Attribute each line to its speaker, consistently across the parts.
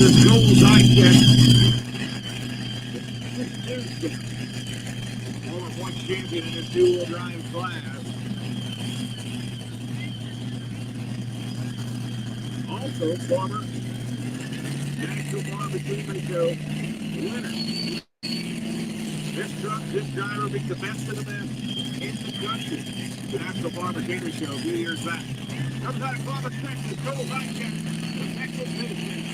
Speaker 1: the goals I get. Former point champion in the dual drive class. Also, former National Barbecue Show winner. This driver beat the best of the best in the country. The National Barbecue Show a few years back. Comes out of Columbus, Texas. Goals I get. The Texas citizen.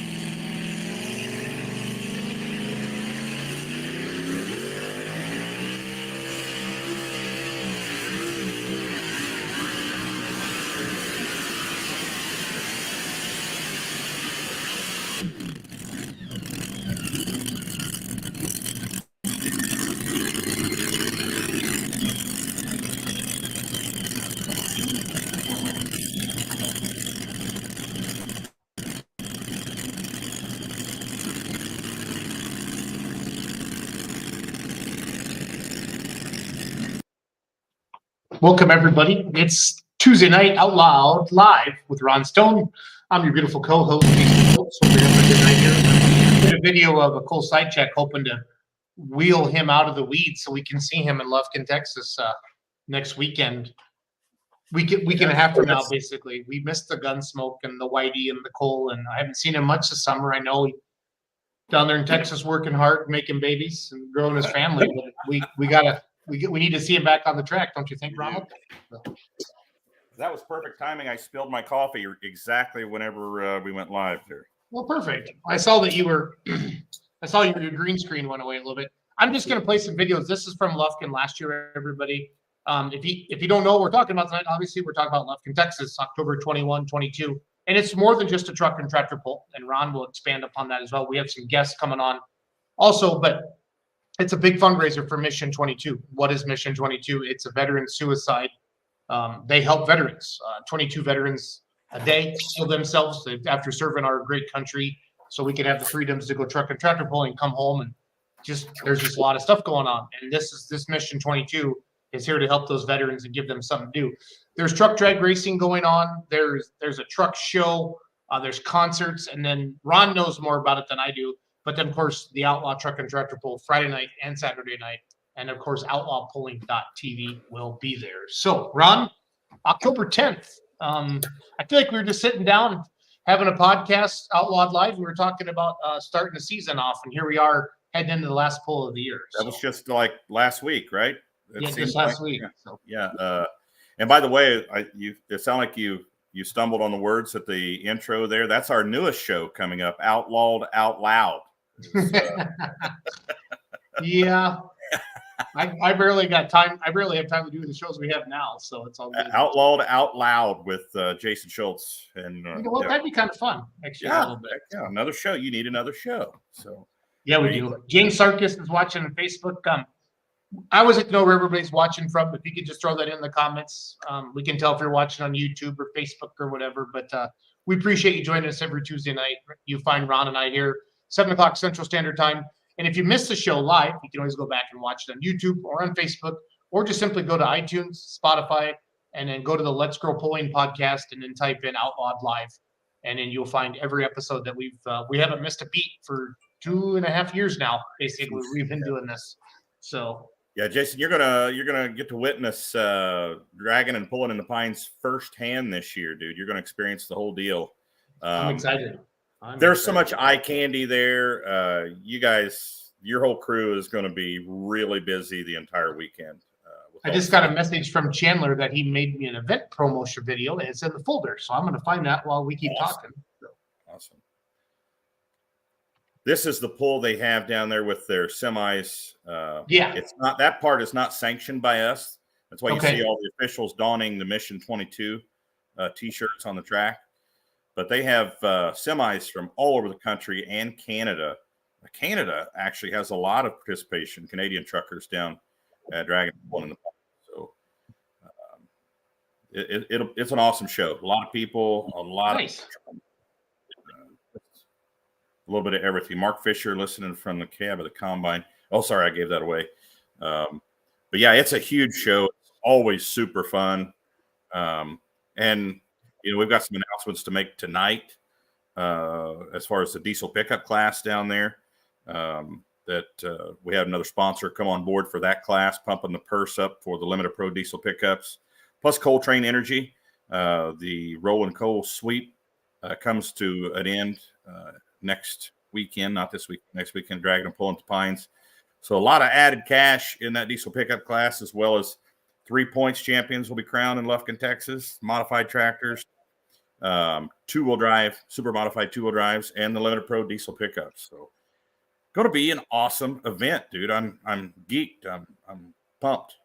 Speaker 2: Welcome, everybody. It's Tuesday night, Outlawed live with Ron Stone. I'm your beautiful co-host. So we're having a good night here. Did a video of a cool side check, hoping to wheel him out of the weeds so we can see him in Lufkin, Texas next weekend. Week and a half from now, basically. We missed the Gunsmoke and the Whitey and the Cole, and I haven't seen him much this summer. I know he's down there in Texas working hard, making babies and growing his family. But we need to see him back on the track, don't you think, Ronald?
Speaker 3: That was perfect timing. I spilled my coffee exactly whenever we went live there.
Speaker 2: Well, perfect. I saw that your green screen went away a little bit. I'm just going to play some videos. This is from Lufkin last year, everybody. If you don't know what we're talking about tonight, obviously we're talking about Lufkin, Texas, October 21, 22. And it's more than just a truck and tractor pull. And Ron will expand upon that as well. We have some guests coming on also, but it's a big fundraiser for Mission 22. What is Mission 22? It's a veteran suicide. They help veterans. 22 veterans a day kill themselves after serving our great country, so we can have the freedoms to go truck and tractor pull and come home. And there's just a lot of stuff going on. And this Mission 22 is here to help those veterans and give them something to do. There's truck drag racing going on. There's a truck show. There's concerts, and then Ron knows more about it than I do. But then, of course, the Outlaw Truck and Tractor Pull Friday night and Saturday night. And, of course, outlawpulling.tv will be there. So, Ron, October 10th, I feel like we were just sitting down having a podcast, Outlawed Live. We were talking about starting the season off, and here we are heading into the last pull of the year.
Speaker 3: That was just like last week, right?
Speaker 2: Just last week.
Speaker 3: So. Yeah. And by the way, it sounded like you stumbled on the words at the intro there. That's our newest show coming up, Outlawed, Out Loud.
Speaker 2: Yeah. I barely got time. I barely have time to do the shows we have now, so it's all good.
Speaker 3: Outlawed Out Loud with Jason Schultz, and
Speaker 2: you know what? That'd be kind of fun. Actually,
Speaker 3: yeah,
Speaker 2: a little bit.
Speaker 3: Yeah, another show. You need another show. So
Speaker 2: yeah, we do. James Sarkis is watching on Facebook. I always like to know where everybody's watching from. If you could just throw that in the comments, we can tell if you're watching on YouTube or Facebook or whatever. But we appreciate you joining us every Tuesday night. You find Ron and I here 7 o'clock Central Standard Time. And if you missed the show live, you can always go back and watch it on YouTube or on Facebook, or just simply go to iTunes, Spotify, and then go to the Let's Grow Pulling podcast and then type in Outlawed Live. And then you'll find every episode that we haven't missed a beat for 2.5 years now. Basically, we've been doing this. So
Speaker 3: yeah, Jason, you're gonna get to witness dragging and pulling in the pines firsthand this year, dude. You're gonna experience the whole deal.
Speaker 2: I'm excited.
Speaker 3: There's so much eye candy there. You guys, your whole crew is going to be really busy the entire weekend.
Speaker 2: I just got a message from Chandler that he made me an event promotion video, and it's in the folder. So I'm going to find that while we keep talking.
Speaker 3: Awesome. This is the pull they have down there with their semis.
Speaker 2: Yeah.
Speaker 3: It's not, that part is not sanctioned by us. That's why you see all the officials donning the Mission 22 t-shirts on the track. But they have semis from all over the country and Canada. Canada actually has a lot of participation, Canadian truckers down at Dragon One in the park. So it's an awesome show. A lot of people, a lot
Speaker 2: nice.
Speaker 3: of a little bit of everything. Mark Fisher listening from the cab of the combine. Oh, sorry, I gave that away. But yeah, it's a huge show. It's always super fun. And you know, we've got some announcements to make tonight. as far as the diesel pickup class down there. We have another sponsor come on board for that class, pumping the purse up for the Limited Pro diesel pickups. Plus Coltrane Energy, the Roll and Coal Sweep comes to an end next weekend, not this week, next weekend, Dragging and Pulling to Pines. So a lot of added cash in that diesel pickup class, as well as 3 points champions will be crowned in Lufkin, Texas, modified tractors, two-wheel drive, super modified two-wheel drives, and the Limited Pro diesel pickups. So going to be an awesome event, dude. I'm geeked. I'm pumped.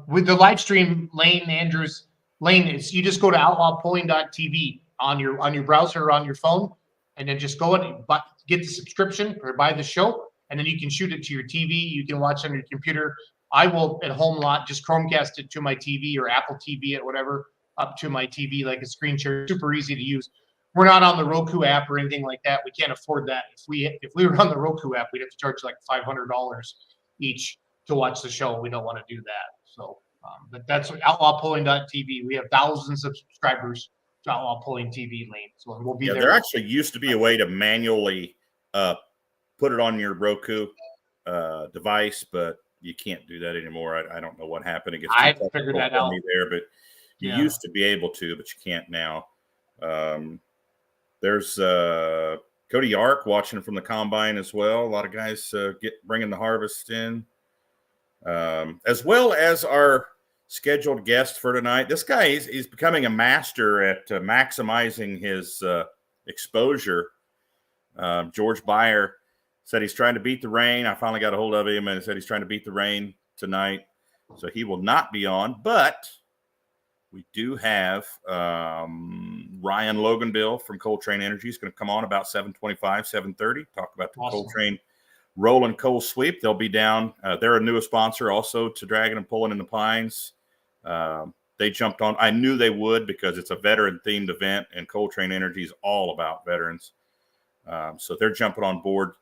Speaker 2: With the live stream, Lane is you just go to outlawpulling.tv on your browser or on your phone, and then just go and get the subscription or buy the show, and then you can shoot it to your TV. You can watch it on your computer. I will at home lot just Chromecast it to my TV or Apple TV or whatever up to my TV like a screen share. Super easy to use. We're not on the Roku app or anything like that. We can't afford that. If we were on the Roku app, we'd have to charge like $500 each to watch the show. We don't want to do that. So, but that's outlawpulling.tv. We have thousands of subscribers to Outlaw Pulling TV, Lane. So we'll be there.
Speaker 3: There actually used to be a way to manually put it on your Roku device, but you can't do that anymore. I don't know what happened.
Speaker 2: I figured that out
Speaker 3: there, but you used to be able to, but you can't now. There's Cody Yark watching from the combine as well. A lot of guys bringing the harvest in, as well as our scheduled guest for tonight. This guy is becoming a master at maximizing his exposure. George Beyer said he's trying to beat the rain. I finally got a hold of him and he said he's trying to beat the rain tonight, so he will not be on. But we do have Ryan Loganbill from Coltrane Energy is going to come on about 7:25, 7:30, talk about the Coltrane Roll and Coal Sweep. They'll be down. They're a newest sponsor also to Dragging and Pulling in the Pines. They jumped on. I knew they would because it's a veteran-themed event, and Coltrane Energy is all about veterans. So they're jumping on board.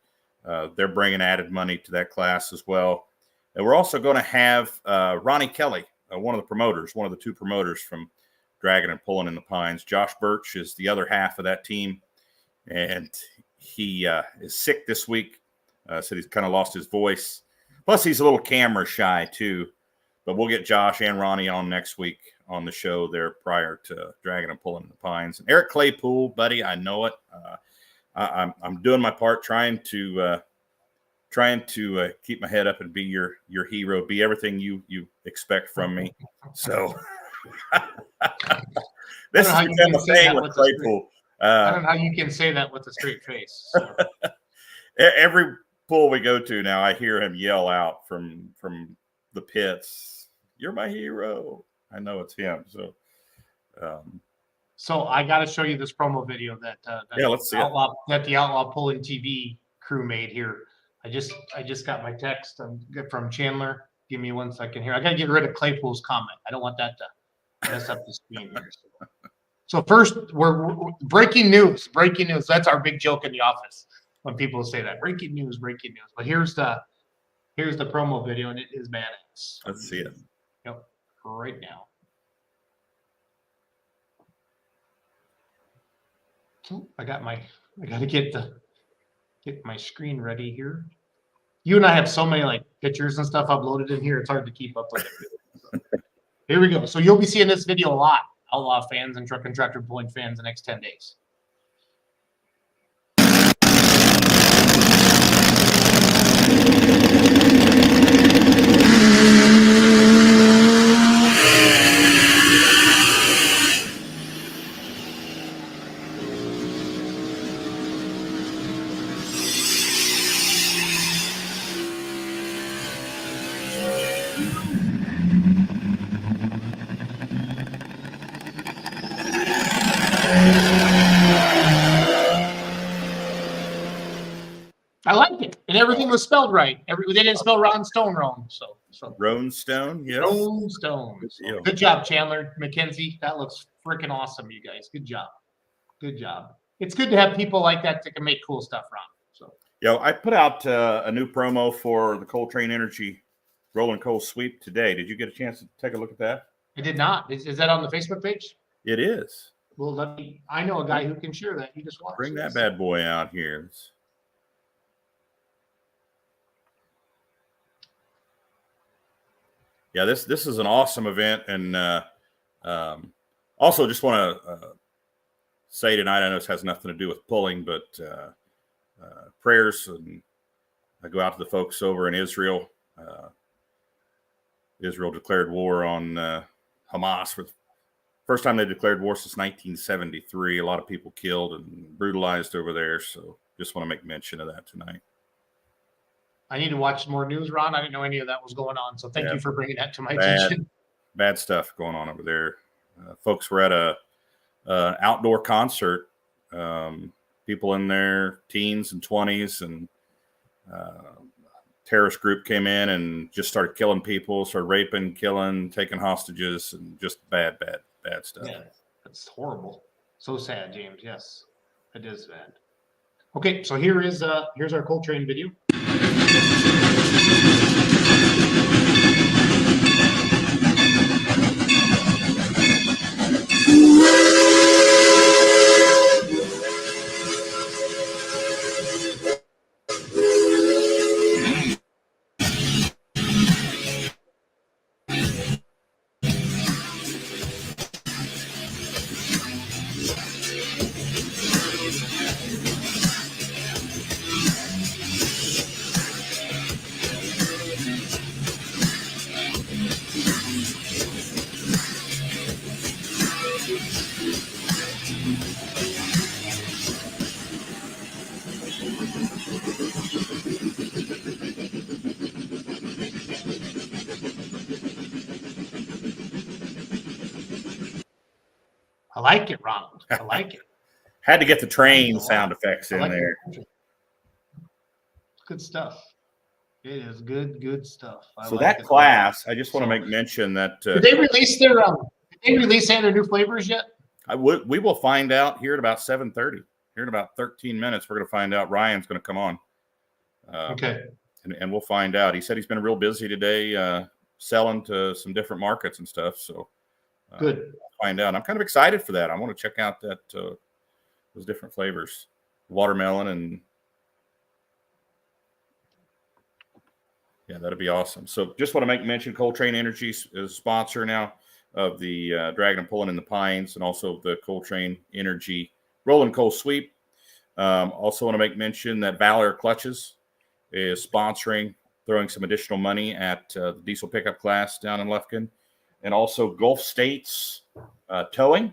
Speaker 3: They're bringing added money to that class as well. And we're also going to have Ronnie Kelly, one of the two promoters from Dragging and Pulling in the Pines. Josh Birch is the other half of that team, and he is sick this week. Said he's kind of lost his voice. Plus, he's a little camera shy too. But we'll get Josh and Ronnie on next week on the show there prior to Dragging and Pulling in the Pines. And Eric Claypool, buddy, I know it. I'm doing my part, trying to keep my head up and be your hero, be everything you expect from me. So this is become a thing with Claypool.
Speaker 2: I don't know how you can say that with a straight face. So.
Speaker 3: Every pool we go to now, I hear him yell out from the pits, "You're my hero." I know it's him. So,
Speaker 2: so I got to show you this promo video that
Speaker 3: let's see
Speaker 2: that the Outlaw Pulling TV crew made here. I just got my text from Chandler. Give me 1 second here. I got to get rid of Claypool's comment. I don't want that to mess up the screen here. So first, we're breaking news. Breaking news. That's our big joke in the office when people say that. Breaking news. Breaking news. But here's the promo video, and it is badass.
Speaker 3: Let's see it.
Speaker 2: Yep, right now. So I got to get my screen ready here. You and I have so many like pictures and stuff uploaded in here. It's hard to keep up with it. Here we go. So you'll be seeing this video a lot, Outlaw fans and truck and tractor pulling fans, the next 10 days. I liked it, and everything was spelled right. They didn't spell Ron Stone wrong. So
Speaker 3: Roan Stone, yes.
Speaker 2: Roan Stone. So, good job, Chandler, Mackenzie. That looks freaking awesome, you guys. Good job. Good job. It's good to have people like that can make cool stuff, Ron. So,
Speaker 3: I put out a new promo for the Coltrane Energy Roll and Coal Sweep today. Did you get a chance to take a look at that?
Speaker 2: I did not. Is that on the Facebook page?
Speaker 3: It is.
Speaker 2: Well, I know a guy who can share that. You just watch.
Speaker 3: Bring that bad boy out here. Yeah, this is an awesome event, and also just want to say tonight, I know this has nothing to do with pulling, but prayers, and I go out to the folks over in Israel. Israel declared war on Hamas for the first time they declared war since 1973. A lot of people killed and brutalized over there, so just want to make mention of that tonight.
Speaker 2: I need to watch more news, Ron. I didn't know any of that was going on, so thank you for bringing that to my attention.
Speaker 3: Bad stuff going on over there. Folks were at an outdoor concert. People in their teens and 20s, and terrorist group came in and just started killing people, started raping, killing, taking hostages, and just bad stuff.
Speaker 2: Yeah, that's horrible. So sad, James. Yes, it is bad. Okay, so here's our Coltrane video. I like it, Ronald. I like it.
Speaker 3: Had to get the train sound effects in there.
Speaker 2: Good stuff. It is good stuff.
Speaker 3: So that class, I just want to make mention that.
Speaker 2: Did they release their? Did they release any of their new flavors yet?
Speaker 3: We will find out here at about 7:30. Here in about 13 minutes, we're going to find out. Ryan's going to come on.
Speaker 2: Okay.
Speaker 3: And we'll find out. He said he's been real busy today, selling to some different markets and stuff. So
Speaker 2: good.
Speaker 3: We'll find out. I'm kind of excited for that. I want to check out that those different flavors, watermelon, and yeah, that'd be awesome. So just want to make mention, Coltrane Energy is a sponsor now of the Dragon and Pulling in the Pines, and also the Coltrane Energy Rolling Coal Sweep. Also want to make mention that Valor Clutches is sponsoring, throwing some additional money at the diesel pickup class down in Lufkin, and also Gulf States Towing,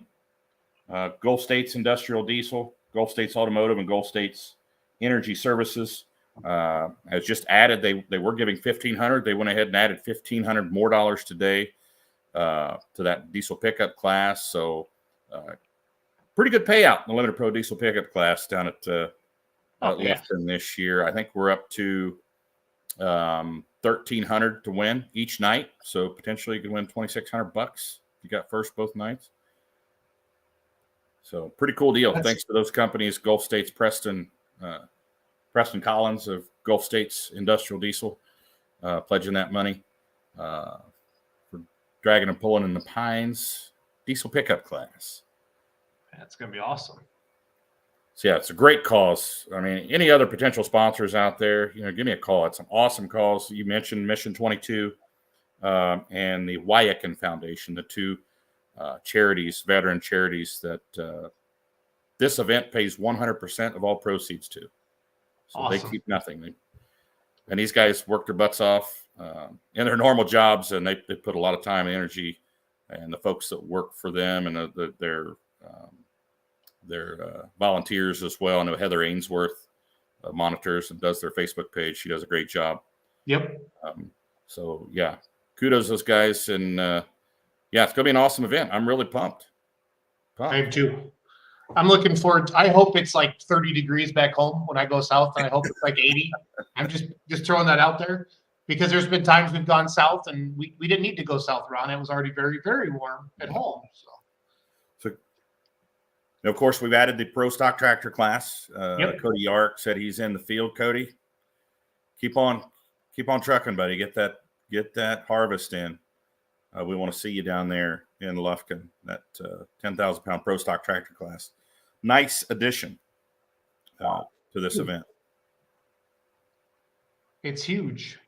Speaker 3: Gulf States Industrial Diesel, Gulf States Automotive, and Gulf States Energy Services. Has just added, they were giving $1,500. They went ahead and added $1,500 more dollars today to that diesel pickup class. So pretty good payout in the limited pro diesel pickup class down at Lufkin this year. I think we're up to $1,300 to win each night. So potentially you could win $2,600 if you got first both nights. So pretty cool deal. Thanks to those companies, Gulf States, Preston Collins of Gulf States Industrial Diesel, pledging that money for Dragon and Pulling in the Pines diesel pickup class.
Speaker 2: That's going to be awesome.
Speaker 3: So, yeah, it's a great cause. I mean, any other potential sponsors out there, give me a call. It's an awesome cause. You mentioned Mission 22 and the Wyakin Foundation, the two charities, veteran charities that this event pays 100% of all proceeds to. So awesome. They keep nothing. And these guys work their butts off in their normal jobs, and they put a lot of time and energy, and the folks that work for them and their volunteers as well. I know Heather Ainsworth monitors and does their Facebook page. She does a great job.
Speaker 2: Yep.
Speaker 3: So, yeah, kudos to those guys. And, yeah, it's going to be an awesome event. I'm really pumped.
Speaker 2: I am too. I'm looking forward. I hope it's like 30 degrees back home when I go south, and I hope it's like 80. I'm just throwing that out there because there's been times we've gone south and we didn't need to go south, Ron. It was already very, very warm at home. So
Speaker 3: of course, we've added the pro stock tractor class.
Speaker 2: Yep.
Speaker 3: Cody Yark said he's in the field. Cody, keep on trucking, buddy. Get that harvest in. we want to see you down there in Lufkin, that 10,000 pound pro stock tractor class. Nice addition to this event.
Speaker 2: It's huge.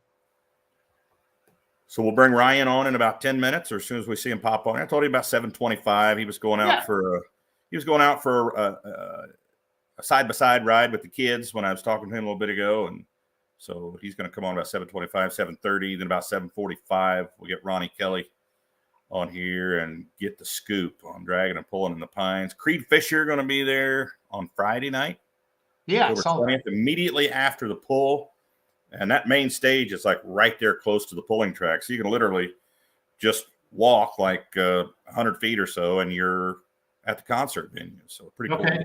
Speaker 3: So we'll bring Ryan on in about 10 minutes, or as soon as we see him pop on. I told you about 7:25. He was going out for a side-by-side ride with the kids when I was talking to him a little bit ago, and so he's going to come on about 7:25, 7:30. Then about 7:45, we'll get Ronnie Kelly on here and get the scoop on dragging and pulling in the pines. Creed Fisher going to be there on Friday night.
Speaker 2: Yeah,
Speaker 3: October 20th, immediately after the pull. And that main stage is like right there close to the pulling track. So you can literally just walk like 100 feet or so and you're at the concert venue. So pretty cool.
Speaker 2: Okay.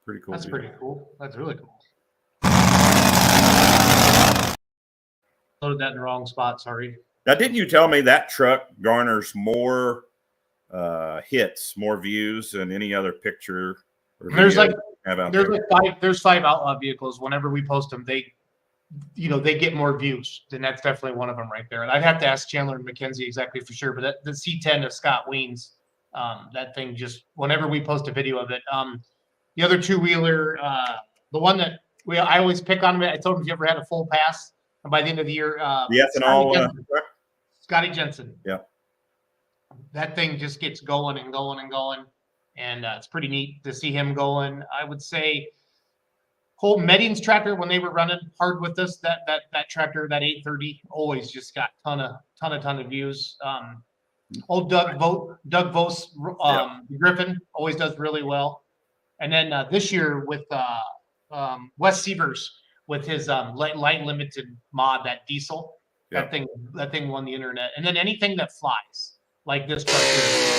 Speaker 3: Pretty cool.
Speaker 2: That's pretty cool. That's really cool. Loaded that in the wrong spot. Sorry.
Speaker 3: Now, didn't you tell me that truck garners more hits, more views than any other picture? Or
Speaker 2: there's like
Speaker 3: there?
Speaker 2: there's five Outlaw vehicles. Whenever we post them, they get more views. And that's definitely one of them right there. And I'd have to ask Chandler and Mackenzie exactly for sure. But the C10 of Scott Wayne's, that thing just whenever we post a video of it. The other two-wheeler, the one that I always pick on him. I told him if you ever had a full pass, and by the end of the year,
Speaker 3: the ethanol.
Speaker 2: Scotty Jensen.
Speaker 3: Yeah.
Speaker 2: That thing just gets going and going and going. And it's pretty neat to see him going. I would say whole Medding's tractor, when they were running hard with us, that tractor, that 830, always just got ton of views. Old Doug Vos, Griffin always does really well. And then this year with Wes Sievers with his light limited mod, that diesel, that thing won the internet. And then anything that flies like this truck here.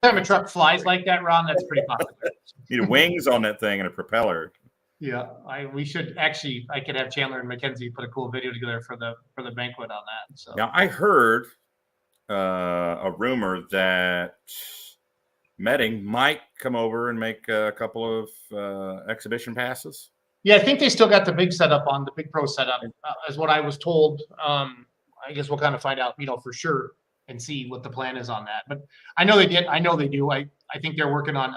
Speaker 2: Time a truck flies like that, Ron, that's pretty popular.
Speaker 3: Need wings on that thing and a propeller.
Speaker 2: Yeah, I could have Chandler and Mackenzie put a cool video together for the banquet on that. So
Speaker 3: now I heard a rumor that Medding might come over and make a couple of exhibition passes.
Speaker 2: Yeah, I think they still got the big setup on, the big pro setup, is what I was told. I guess we'll kind of find out, for sure, and see what the plan is on that. But I know they did. I know they do. I think they're working on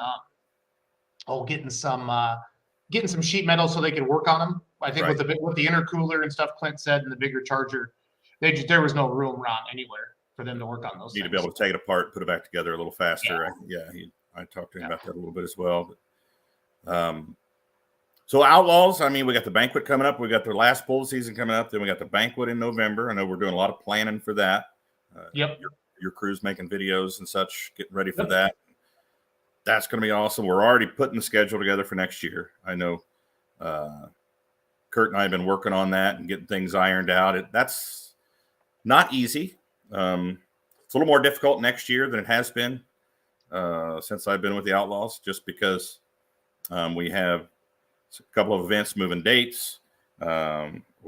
Speaker 2: getting some sheet metal so they can work on them. I think with the intercooler and stuff Clint said and the bigger charger, there was no room, Ron, anywhere for them to work on those.
Speaker 3: Need to be able to take it apart, put it back together a little faster. Yeah. I talked to him about that a little bit as well. But, so Outlaws, we got the banquet coming up. We got the last pull season coming up. Then we got the banquet in November. I know we're doing a lot of planning for that. Your crew's making videos and such, getting ready for that. That's going to be awesome. We're already putting the schedule together for next year. I know Kurt and I have been working on that and getting things ironed out. That's not easy. It's a little more difficult next year than it has been since I've been with the Outlaws, just because we have a couple of events moving dates. We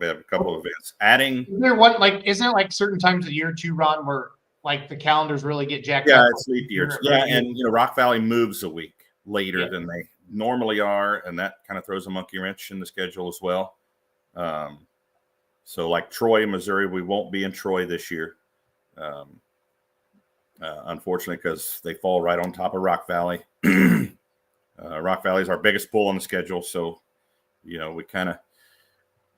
Speaker 3: have a couple of events adding.
Speaker 2: Isn't there like certain times of the year too, Ron, where like the calendars really get jacked up?
Speaker 3: Yeah, it's leap years. Yeah, and Rock Valley moves a week later than they normally are, and that kind of throws a monkey wrench in the schedule as well. So like Troy, Missouri, we won't be in Troy this year, unfortunately, because they fall right on top of Rock Valley. Rock Valley is our biggest pull on the schedule, so we kind of,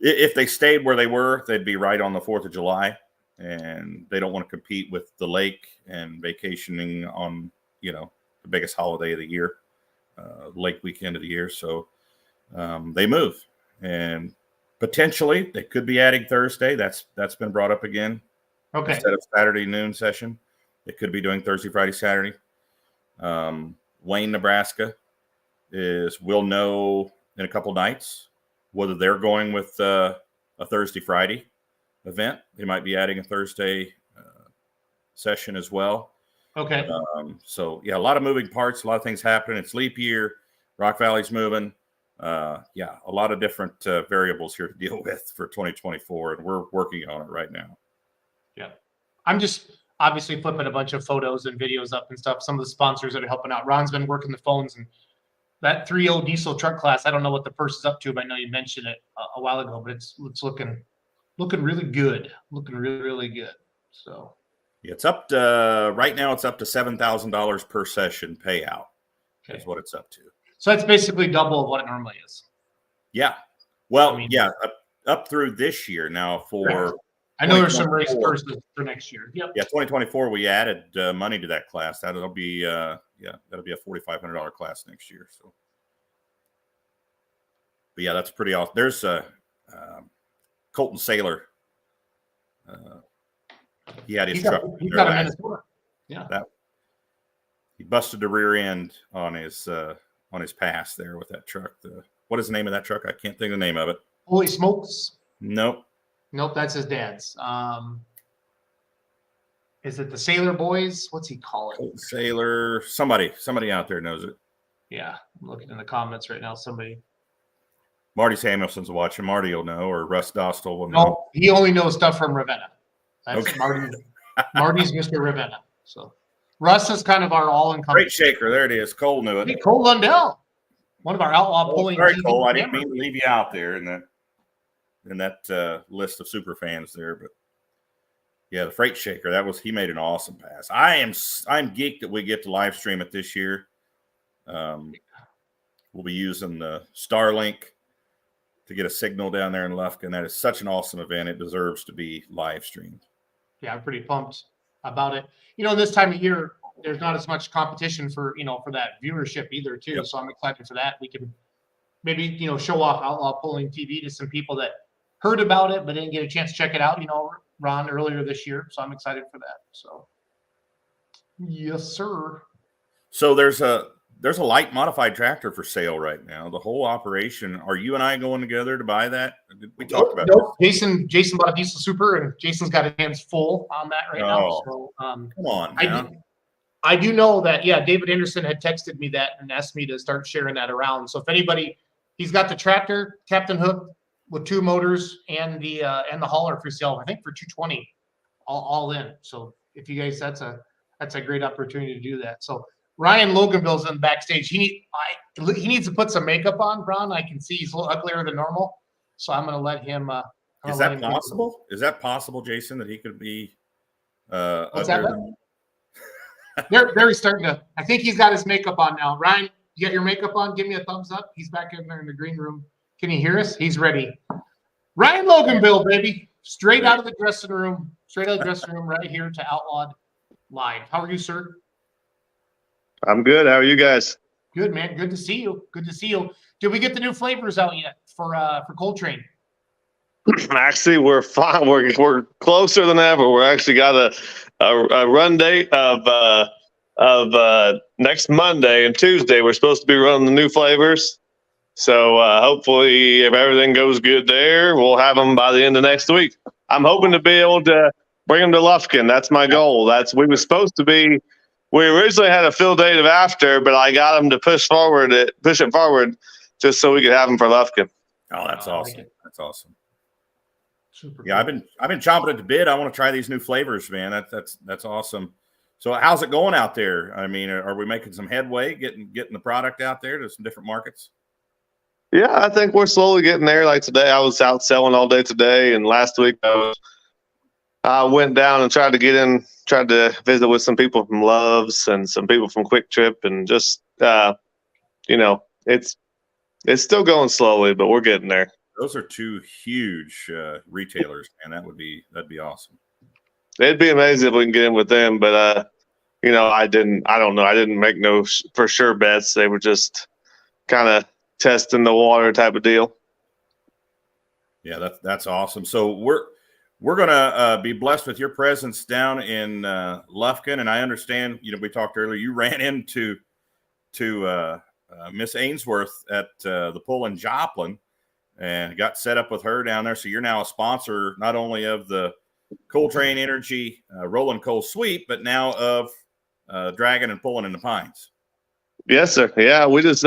Speaker 3: if they stayed where they were, they'd be right on the 4th of July, and they don't want to compete with the lake and vacationing on the biggest holiday of the year, lake weekend of the year. So they move, and potentially they could be adding Thursday. That's been brought up again.
Speaker 2: Okay.
Speaker 3: Instead of Saturday noon session, they could be doing Thursday, Friday, Saturday. Wayne, Nebraska we'll know in a couple nights whether they're going with a Thursday, Friday event. They might be adding a Thursday session as well.
Speaker 2: Okay.
Speaker 3: So a lot of moving parts, a lot of things happening. It's leap year. Rock Valley's moving. A lot of different variables here to deal with for 2024, and we're working on it right now.
Speaker 2: Yeah. I'm just obviously flipping a bunch of photos and videos up and stuff. Some of the sponsors that are helping out. Ron's been working the phones and that 3.0 diesel truck class. I don't know what the purse is up to, but I know you mentioned it a while ago. But it's looking really good. Looking really good. So
Speaker 3: It's up to right now. It's up to $7,000 per session payout.
Speaker 2: okay.
Speaker 3: Is what it's up to.
Speaker 2: So that's basically double of what it normally is.
Speaker 3: Yeah. Well,
Speaker 2: I mean,
Speaker 3: up through this year now for.
Speaker 2: Correct. I know there's some race purses for next year. Yep.
Speaker 3: Yeah, 2024 we added money to that class. That'll be that'll be a $4,500 class next year. So, but yeah, that's pretty awesome. There's a Colton Saylor. He had his truck.
Speaker 2: He's got a Minnesota. Yeah.
Speaker 3: He busted the rear end on his pass there with that truck. What is the name of that truck? I can't think of the name of it.
Speaker 2: Holy smokes!
Speaker 3: Nope,
Speaker 2: that's his dad's. Is it the Sailor Boys? What's he call it?
Speaker 3: Colton Saylor. Somebody out there knows it.
Speaker 2: Yeah, I'm looking in the comments right now. Somebody.
Speaker 3: Marty Samuelson's watching. Marty will know, or Russ Dostal will know.
Speaker 2: No, he only knows stuff from Ravenna. That's
Speaker 3: Okay.
Speaker 2: Marty's Mr. Ravenna. So Russ is kind of our all-encompassing.
Speaker 3: Great shaker. There it is. Cole knew it.
Speaker 2: Hey, Cole Lundell, one of our outlaw pulling.
Speaker 3: Sorry,
Speaker 2: TV
Speaker 3: Cole. I didn't
Speaker 2: members.
Speaker 3: mean to leave you out there in that list of super fans there, but yeah, the freight shaker. He made an awesome pass. I'm geeked that we get to live stream it this year. We'll be using the Starlink to get a signal down there in Lufkin. That is such an awesome event. It deserves to be live streamed.
Speaker 2: Yeah, I'm pretty pumped about it. This time of year, there's not as much competition for that viewership either, too.
Speaker 3: Yep.
Speaker 2: So I'm excited for that. We can maybe, show off Outlaw Pulling TV to some people that heard about it but didn't get a chance to check it out, Ron, earlier this year. So I'm excited for that. So, yes, sir.
Speaker 3: So there's a light modified tractor for sale right now. The whole operation. Are you and I going together to buy that? We talked about
Speaker 2: Nope. Jason bought a diesel super, and Jason's got his hands full on that right now. So,
Speaker 3: come on, man.
Speaker 2: I do know that. Yeah, David Anderson had texted me that and asked me to start sharing that around. So if anybody, he's got the tractor, Captain Hook with 2 motors and the hauler for sale. I think for $220, all in. So if you guys, that's a great opportunity to do that. So. Ryan Loganbill's in backstage. He needs to put some makeup on, Ron. I can see he's a little uglier than normal. So I'm going to let him.
Speaker 3: Is that possible? Is that possible, Jason, that he could be
Speaker 2: What's
Speaker 3: uglier
Speaker 2: that? They're starting to. I think he's got his makeup on now. Ryan, you got your makeup on? Give me a thumbs up. He's back in there in the green room. Can you hear us? He's ready. Ryan Loganbill, baby. Straight out of the dressing room. Straight out of the dressing room right here to Outlawed Live. How are you, sir?
Speaker 4: I'm good. How are you guys?
Speaker 2: Good, man. Good to see you. Good to see you. Did we get the new flavors out yet for Coltrane?
Speaker 4: Actually, we're fine. We're closer than ever. We're actually got a run date of next Monday and Tuesday. We're supposed to be running the new flavors. So hopefully, if everything goes good there, we'll have them by the end of next week. I'm hoping to be able to bring them to Lufkin. That's my goal. We originally had a fill date of after, but I got them to push it forward just so we could have them for Lufkin.
Speaker 3: Oh, that's awesome. That's awesome.
Speaker 2: Super.
Speaker 3: Yeah,
Speaker 2: cool.
Speaker 3: I've been chomping at the bit. I want to try these new flavors, man. That's awesome. So how's it going out there? I mean, are we making some headway getting the product out there to some different markets?
Speaker 4: Yeah, I think we're slowly getting there. Like today, I was out selling all day today, and last week I went down and tried to visit with some people from Loves and some people from Quick Trip, and just it's still going slowly, but we're getting there.
Speaker 3: Those are 2 huge retailers, man. That'd be awesome.
Speaker 4: It'd be amazing if we can get in with them, but I didn't make no for sure bets. They were just kind of testing the water type of deal.
Speaker 3: Yeah, that's awesome. So we're gonna be blessed with your presence down in Lufkin, and I understand. We talked earlier. You ran into Miss Ainsworth at the pull in Joplin, and got set up with her down there. So you're now a sponsor not only of the Coltrane Energy Rolling Coal Sweep, but now of dragging and pulling in the pines.
Speaker 4: Yes, sir. Yeah, we just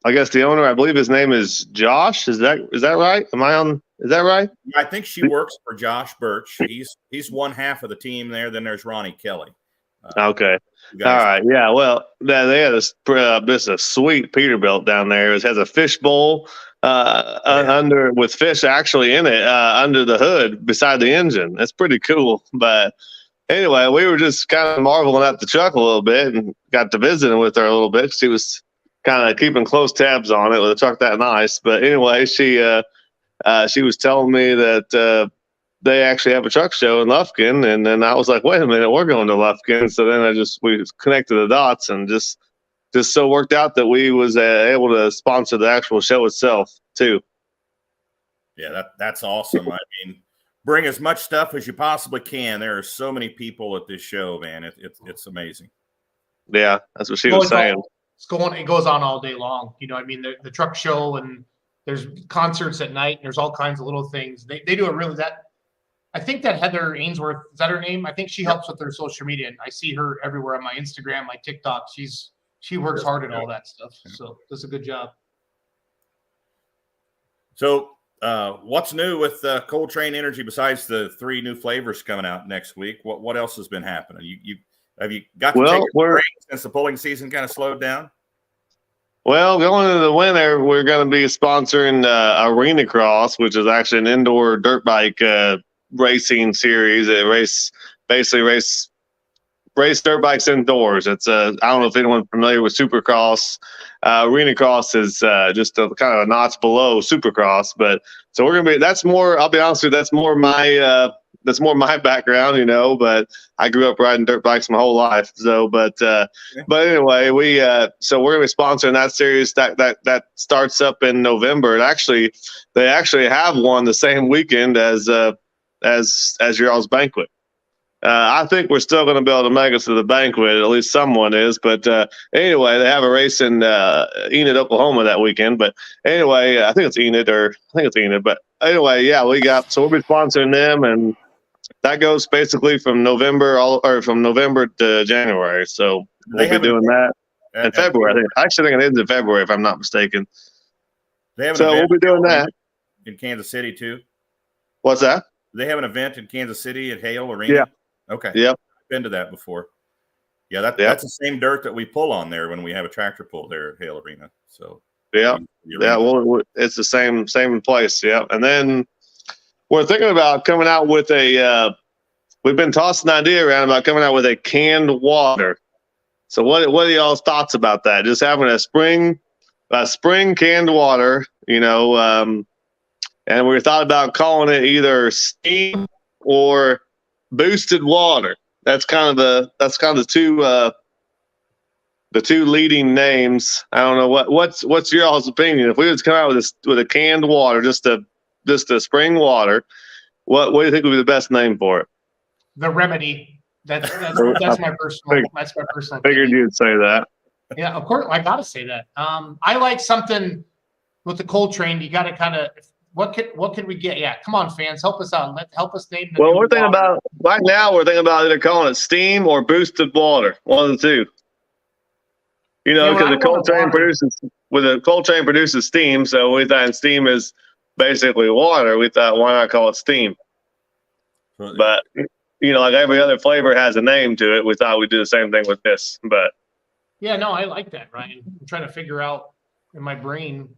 Speaker 4: I guess the owner, I believe his name is Josh. Is that right? Is that right?
Speaker 3: I think she works for Josh Birch. He's one half of the team there. Then there's Ronnie Kelly.
Speaker 4: Okay.
Speaker 3: You
Speaker 4: All
Speaker 3: guys,
Speaker 4: right. Yeah. Well, they had this a sweet Peterbilt down there. It has a fish bowl under with fish actually in it under the hood beside the engine. That's pretty cool. But anyway, we were just kind of marveling at the truck a little bit and got to visiting with her a little bit. She was kind of keeping close tabs on it with a truck that nice. But anyway, she was telling me that they actually have a truck show in Lufkin, and then I was like, wait a minute, we're going to Lufkin. So then we connected the dots, and just so worked out that we was able to sponsor the actual show itself too.
Speaker 3: Yeah, that's awesome. I mean, bring as much stuff as you possibly can. There are so many people at this show, man. It's amazing.
Speaker 4: Yeah, that's what she was saying.
Speaker 2: It goes on all day long. You know, I mean, the truck show, and there's concerts at night. And there's all kinds of little things. They do it really. I think that Heather Ainsworth, is that her name? I think she helps with their social media, and I see her everywhere on my Instagram, my TikTok. She works hard at all that stuff, so does a good job.
Speaker 3: So, what's new with Coltrane Energy besides the 3 new flavors coming out next week? What else has been happening? Have you got to take a break since the pulling season kind of slowed down?
Speaker 4: Well, going into the winter, we're going to be sponsoring Arena Cross, which is actually an indoor dirt bike racing series. It race dirt bikes indoors. It's I don't know if anyone's familiar with Supercross. Arena Cross is just a kind of a notch below Supercross, but so we're gonna be. That's more. I'll be honest with you. That's more my background, you know. But I grew up riding dirt bikes my whole life. So, but anyway, so we're gonna be sponsoring that series. That starts up in November. And they actually have one the same weekend as your all's banquet. I think we're still going to be able to make it to the banquet. At least someone is. But anyway, they have a race in Enid, Oklahoma that weekend. But anyway, I think it's Enid. But anyway, yeah, we'll be sponsoring them, and that goes basically from November to January. So we'll be doing that in February. I actually think it ends in February, if I'm not mistaken.
Speaker 3: So
Speaker 4: we'll be doing that
Speaker 3: in Kansas City too.
Speaker 4: What's that?
Speaker 3: They have an event in Kansas City at Hale Arena.
Speaker 4: Yeah.
Speaker 3: Okay.
Speaker 4: Yep.
Speaker 3: I've been to that before. Yeah, that's the same dirt that we pull on there when we have a tractor pull there at Hale Arena. So
Speaker 4: yeah. Well, it's the same place. Yeah. And then we're thinking about coming out with we've been tossing an idea around about coming out with a canned water. So what are y'all's thoughts about that? Just having a spring canned water, you know, and we thought about calling it either steam or boosted water. That's kind of the two leading names. I don't know what's your all's opinion. If we was to come out with a canned water, just a spring water, what do you think would be the best name for it?
Speaker 2: The Remedy. That's my personal. That's my personal.
Speaker 4: Figured you'd say that.
Speaker 2: Yeah, of course. I gotta say that. I like something with the Coltrane. You got to kind of. What can we get? Yeah, come on, fans, help us out. Help us name the.
Speaker 4: Well, we're thinking about either calling it steam or boosted water. One of the two. You know, because the Coltrane produces steam, so we thought steam is basically water. We thought, why not call it steam? But you know, like every other flavor has a name to it. We thought we'd do the same thing with this. But
Speaker 2: yeah, no, I like that, Ryan. I'm trying to figure out in my brain.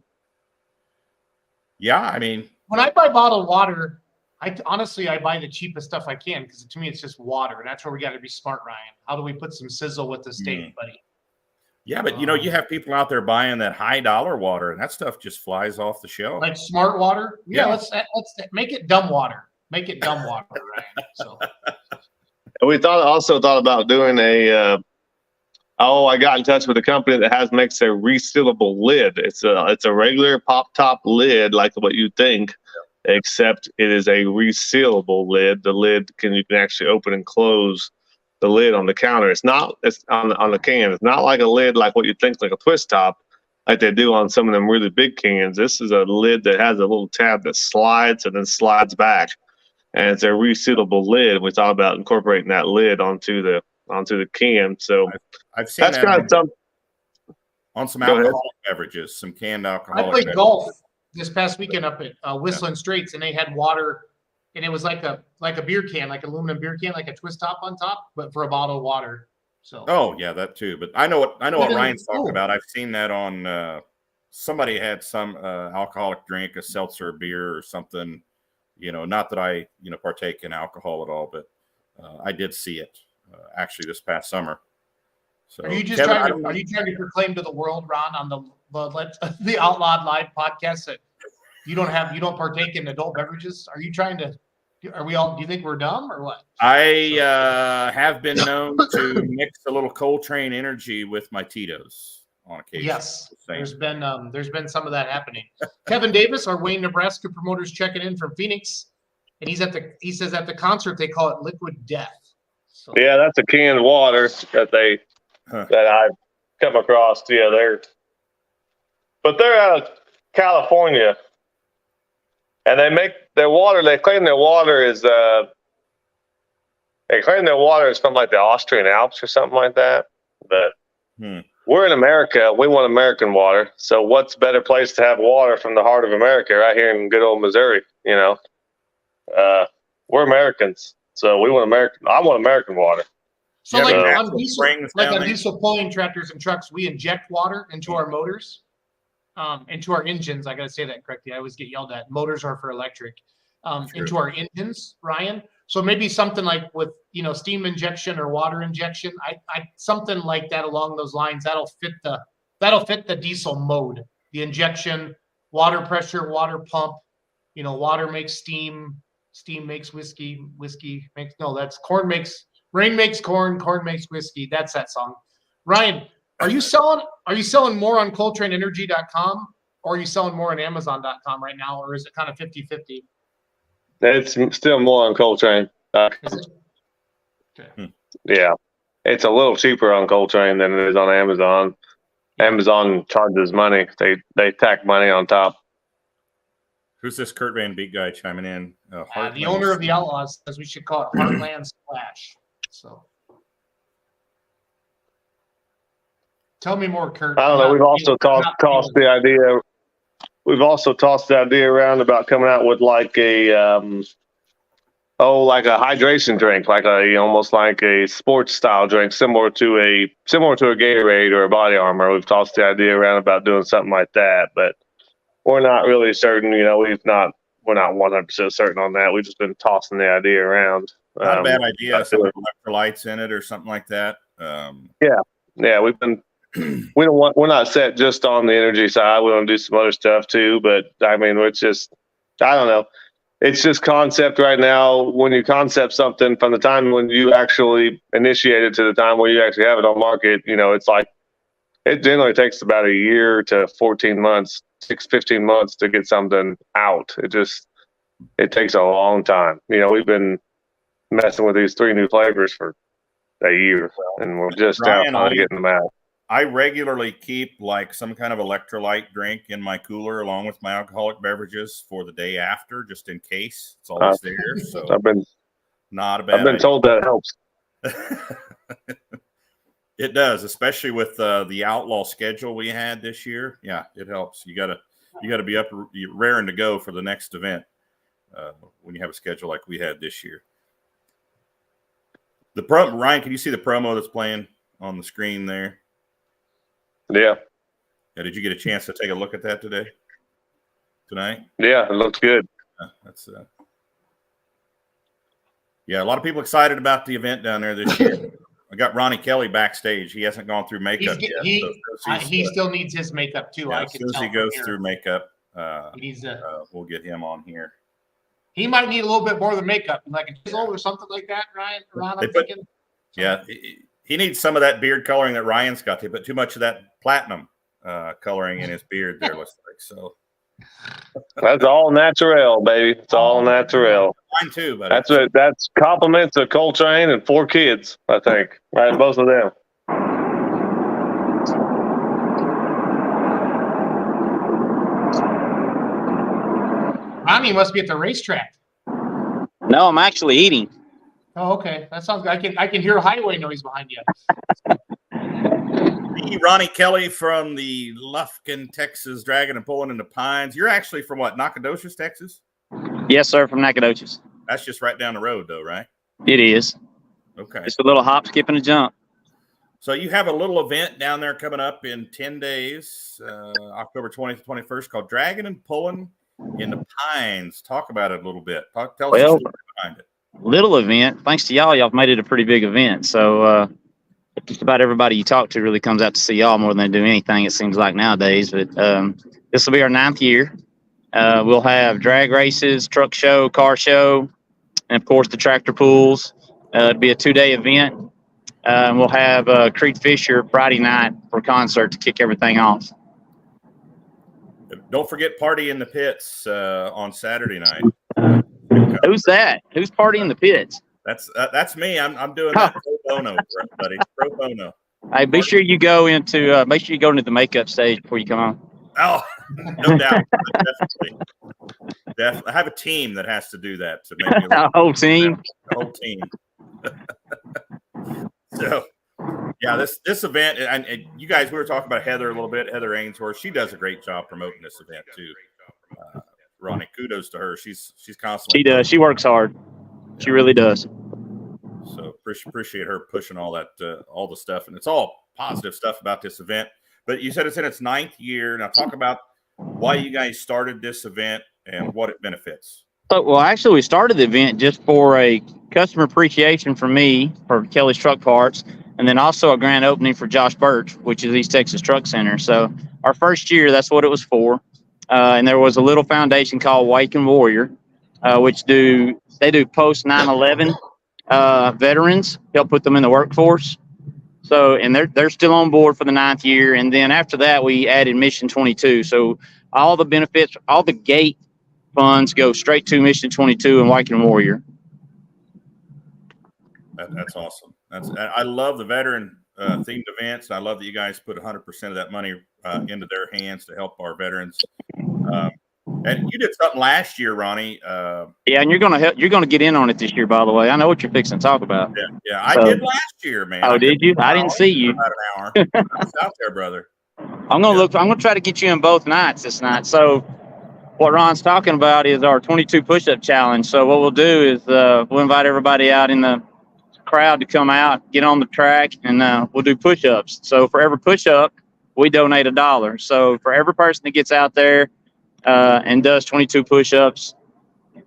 Speaker 3: Yeah, I mean,
Speaker 2: when I buy bottled water, I buy the cheapest stuff I can because to me it's just water, and that's where we got to be smart, Ryan. How do we put some sizzle with the steak, buddy?
Speaker 3: Yeah, but you know, you have people out there buying that high dollar water, and that stuff just flies off the shelf.
Speaker 2: Like smart water. Yeah, let's make it dumb water. Make it dumb water, Ryan. So
Speaker 4: we also thought about doing I got in touch with a company that makes a resealable lid. It's a regular pop top lid, like what you think, except it is a resealable lid. The lid you can actually open and close the lid on the counter. It's on the can. It's not like a lid like what you think, like a twist top, like they do on some of them really big cans. This is a lid that has a little tab that slides and then slides back, and it's a resealable lid. We thought about incorporating that lid onto the can. So
Speaker 3: I've seen
Speaker 4: that's kind of something
Speaker 3: on some alcoholic beverages, some canned alcoholic.
Speaker 2: I played golf this past weekend up at Whistling Straits, and they had water, and it was like a beer can, like an aluminum beer can, like a twist top on top, but for a bottle of water. So.
Speaker 3: Oh yeah, that too. But I know what Ryan's talking
Speaker 2: Oh.
Speaker 3: about. I've seen that on somebody had some alcoholic drink, a seltzer, a beer, or something. Not that I partake in alcohol at all, but I did see it actually this past summer. So
Speaker 2: Are you just
Speaker 3: Kevin,
Speaker 2: are you trying to proclaim to the world, Ron, on the Outlawed Live podcast that you don't partake in adult beverages? Are you trying to? Are we all? Do you think we're dumb or what?
Speaker 3: I have been known to mix a little Coltrane Energy with my Tito's on occasion.
Speaker 2: Yes, there's been some of that happening. Kevin Davis, our Wayne, Nebraska promoters, checking in from Phoenix, and he says at the concert they call it Liquid Death. So.
Speaker 4: Yeah, that's a canned water that I've come across. Yeah, they're out of California, and they make their water. They claim their water is from like the Austrian Alps or something like that. But we're in America. We want American water. So what's better place to have water from the heart of America right here in good old Missouri? We're Americans, so we want American. I want American water.
Speaker 2: So on diesel pulling tractors and trucks, we inject water into our motors, into our engines. I got to say that correctly. I always get yelled at. Motors are for electric. Into our engines, Ryan. So maybe something like with steam injection or water injection. I something like that along those lines. That'll fit the diesel mode. The injection, water pressure, water pump. Water makes steam. Steam makes whiskey. Whiskey makes that's corn makes. Rain makes corn, corn makes whiskey. That's that song. Ryan, are you selling more on ColtraneEnergy.com or are you selling more on Amazon.com right now, or is it kind of 50-50?
Speaker 4: It's still more on Coltrane.
Speaker 2: Is it? Okay.
Speaker 4: Yeah. It's a little cheaper on Coltrane than it is on Amazon. Amazon charges money. They tack money on top.
Speaker 3: Who's this Kurt Van Beek guy chiming in?
Speaker 2: The owner of the Outlaws says we should call it Heartland Splash. So, tell me more, Kurt.
Speaker 4: I don't know. We've also tossed the idea. We've also tossed the idea around about coming out with like a hydration drink, like almost like a sports style drink, similar to a Gatorade or a Body Armor. We've tossed the idea around about doing something like that, but we're not really certain. We're not 100% certain on that. We've just been tossing the idea around.
Speaker 3: Not a bad idea. Some electrolytes in it or something like that.
Speaker 4: Yeah. We're not set just on the energy side. We want to do some other stuff too. But I mean, I don't know. It's just concept right now. When you concept something, from the time when you actually initiate it to the time where you actually have it on market, it's like it generally takes about a year to 14 months, 15 months to get something out. It takes a long time. We've been messing with these 3 new flavors for a year, and we're just now getting them out.
Speaker 3: I regularly keep like some kind of electrolyte drink in my cooler along with my alcoholic beverages for the day after, just in case. It's always there. So
Speaker 4: I've been told that helps.
Speaker 3: It does, especially with the Outlaw schedule we had this year. Yeah, it helps. You gotta be up, raring to go for the next event when you have a schedule like we had this year. Ryan, can you see the promo that's playing on the screen there?
Speaker 4: Yeah.
Speaker 3: Did you get a chance to take a look at that tonight?
Speaker 4: Yeah, it looks good.
Speaker 3: That's a lot of people excited about the event down there this year. I got Ronnie Kelly backstage. He hasn't gone through makeup yet.
Speaker 2: He still needs his makeup too.
Speaker 3: Yeah, as soon as he goes through makeup, we'll get him on here.
Speaker 2: He might need a little bit more than makeup, like a chisel or something like that, Ryan. I'm thinking.
Speaker 3: Yeah, he needs some of that beard coloring that Ryan's got. They put too much of that platinum coloring in his beard there, looks like. So
Speaker 4: that's all natural, baby. It's all natural.
Speaker 3: Mine too, buddy.
Speaker 4: That's compliments of Coltrane and 4 kids, I think. Right, both of them.
Speaker 2: Ronnie must be at the racetrack.
Speaker 5: No, I'm actually eating.
Speaker 2: Oh, okay. That sounds good. I can hear a highway noise behind you.
Speaker 3: Ronnie Kelly from the Lufkin, Texas, dragging and pulling into Pines. You're actually from what, Nacogdoches, Texas?
Speaker 5: Yes, sir, from Nacogdoches.
Speaker 3: That's just right down the road, though, right?
Speaker 5: It is.
Speaker 3: Okay.
Speaker 5: Just a little hop, skip, and a jump.
Speaker 3: So you have a little event down there coming up in 10 days, October 20th to 21st, called Dragging and Pulling in the Pines. Talk about it a little bit. Tell us the story behind it.
Speaker 5: Little event. Thanks to y'all made it a pretty big event. So just about everybody you talk to really comes out to see y'all more than they do anything, it seems like nowadays. But this will be our 9th year. We'll have drag races, truck show, car show, and, of course, the tractor pools. It'll be a 2-day event. We'll have Creed Fisher Friday night for a concert to kick everything off.
Speaker 3: Don't forget Party in the Pits on Saturday night.
Speaker 5: Who's that? Who's Party in the Pits?
Speaker 3: That's me. I'm doing that pro bono, buddy. Pro bono.
Speaker 5: Hey, make sure you go into the makeup stage before you come on.
Speaker 3: Oh, no doubt. Definitely. I have a team that has to do that to make me
Speaker 5: A whole team.
Speaker 3: The whole team. So, yeah, this event, and you guys, we were talking about Heather a little bit. Heather Ainsworth, she does a great job promoting this event too. Ronnie, kudos to her. She's constantly.
Speaker 5: She does. She works hard. She really does.
Speaker 3: So appreciate her pushing all that, all the stuff, and it's all positive stuff about this event. But you said it's in its 9th year. Now talk about why you guys started this event and what it benefits.
Speaker 5: Well, actually, we started the event just for a customer appreciation for me for Kelly's Truck Parts, and then also a grand opening for Josh Birch, which is East Texas Truck Center. So our first year, that's what it was for. And there was a little foundation called Waken Warrior, which they do post 9/11 veterans, help put them in the workforce. So, and they're still on board for the 9th year. And then after that, we added Mission 22. So all the benefits, all the gate funds go straight to Mission 22 and Waken Warrior.
Speaker 3: That's awesome. I love the veteran themed events. I love that you guys put 100% of that money into their hands to help our veterans. And you did something last year, Ronnie.
Speaker 5: Yeah, and you're gonna get in on it this year, by the way. I know what you're fixing to talk about.
Speaker 3: Yeah, I did last year, man.
Speaker 5: Oh, did you? I didn't see you.
Speaker 3: About an hour. I was out there, brother.
Speaker 5: I'm gonna try to get you in both nights this night. So what Ron's talking about is our 22 push-up challenge. So what we'll do is we'll invite everybody out in the crowd to come out, get on the track, and we'll do push-ups. So for every push-up, we donate $1. So for every person that gets out there and does 22 push-ups,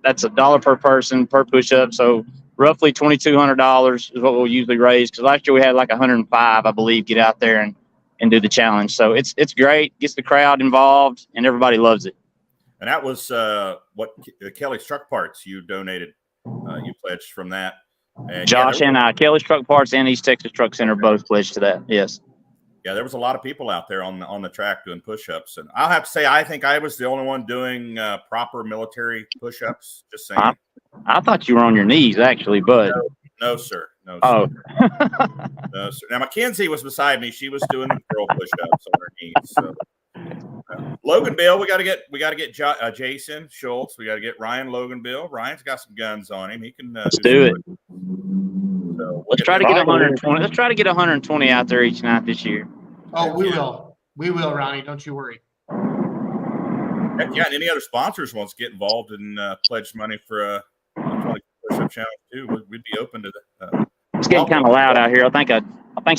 Speaker 5: that's $1 per person per push-up. So roughly $2,200 is what we'll usually raise. Because last year we had like 105, I believe, get out there and do the challenge. So it's great, gets the crowd involved, and everybody loves it.
Speaker 3: And that was what Kelly's Truck Parts you donated. You pledged from that. And
Speaker 5: Josh and Kelly's Truck Parts and East Texas Truck Center both pledged to that. Yes.
Speaker 3: Yeah, there was a lot of people out there on the track doing push-ups, and I'll have to say I think I was the only one doing proper military push-ups. Just saying.
Speaker 5: I thought you were on your knees actually, but
Speaker 3: no, sir. No, sir.
Speaker 5: Oh.
Speaker 3: No, sir. Now Mackenzie was beside me; she was doing the girl push-ups on her knees. So, Loganbill, we got to get Jason Schultz. We got to get Ryan Loganbill. Ryan's got some guns on him. He can.
Speaker 5: Let's do it.
Speaker 3: So
Speaker 5: let's try to get 120. Let's try to get 120 out there each night this year.
Speaker 2: Oh, we will. We will, Ronnie. Don't you worry.
Speaker 3: Yeah, and any other sponsors wants to get involved and pledge money for a 20 push-up challenge too, we'd be open to that.
Speaker 5: It's getting kind of loud out here. I think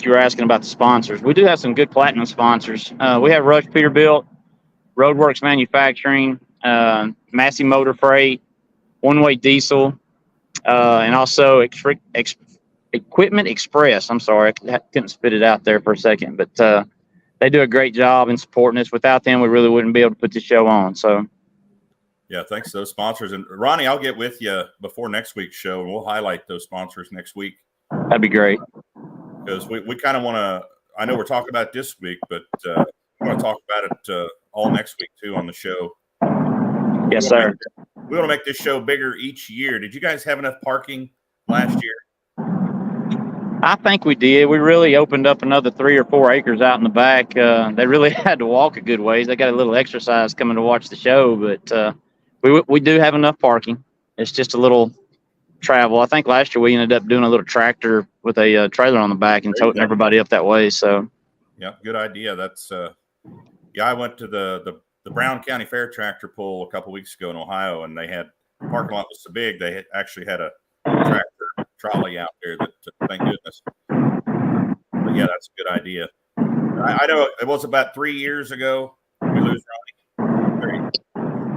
Speaker 5: you were asking about the sponsors. We do have some good platinum sponsors. We have Rush Peterbilt, Roadworks Manufacturing, Massey Motor Freight, One Way Diesel, and also Equipment Express. I'm sorry, I couldn't spit it out there for a second, but they do a great job in supporting us. Without them, we really wouldn't be able to put this show on. So,
Speaker 3: yeah, thanks to those sponsors. And Ronnie, I'll get with you before next week's show, and we'll highlight those sponsors next week.
Speaker 5: That'd be great.
Speaker 3: Because we kind of want to. I know we're talking about it this week, but I want to talk about it all next week too on the show.
Speaker 5: Yes, sir.
Speaker 3: We want to make this show bigger each year. Did you guys have enough parking last year?
Speaker 5: I think we did. We really opened up another 3 or 4 acres out in the back. They really had to walk a good ways. They got a little exercise coming to watch the show, but we do have enough parking. It's just a little travel. I think last year we ended up doing a little tractor with a trailer on the back and toting everybody up that way. So,
Speaker 3: yeah, good idea. That's I went to the Brown County Fair tractor pull a couple weeks ago in Ohio, and they had the parking lot was so big they actually had a tractor trolley out there. That thank goodness. But Yeah, that's a good idea. I know it was about 3 years ago. We lose Ronnie.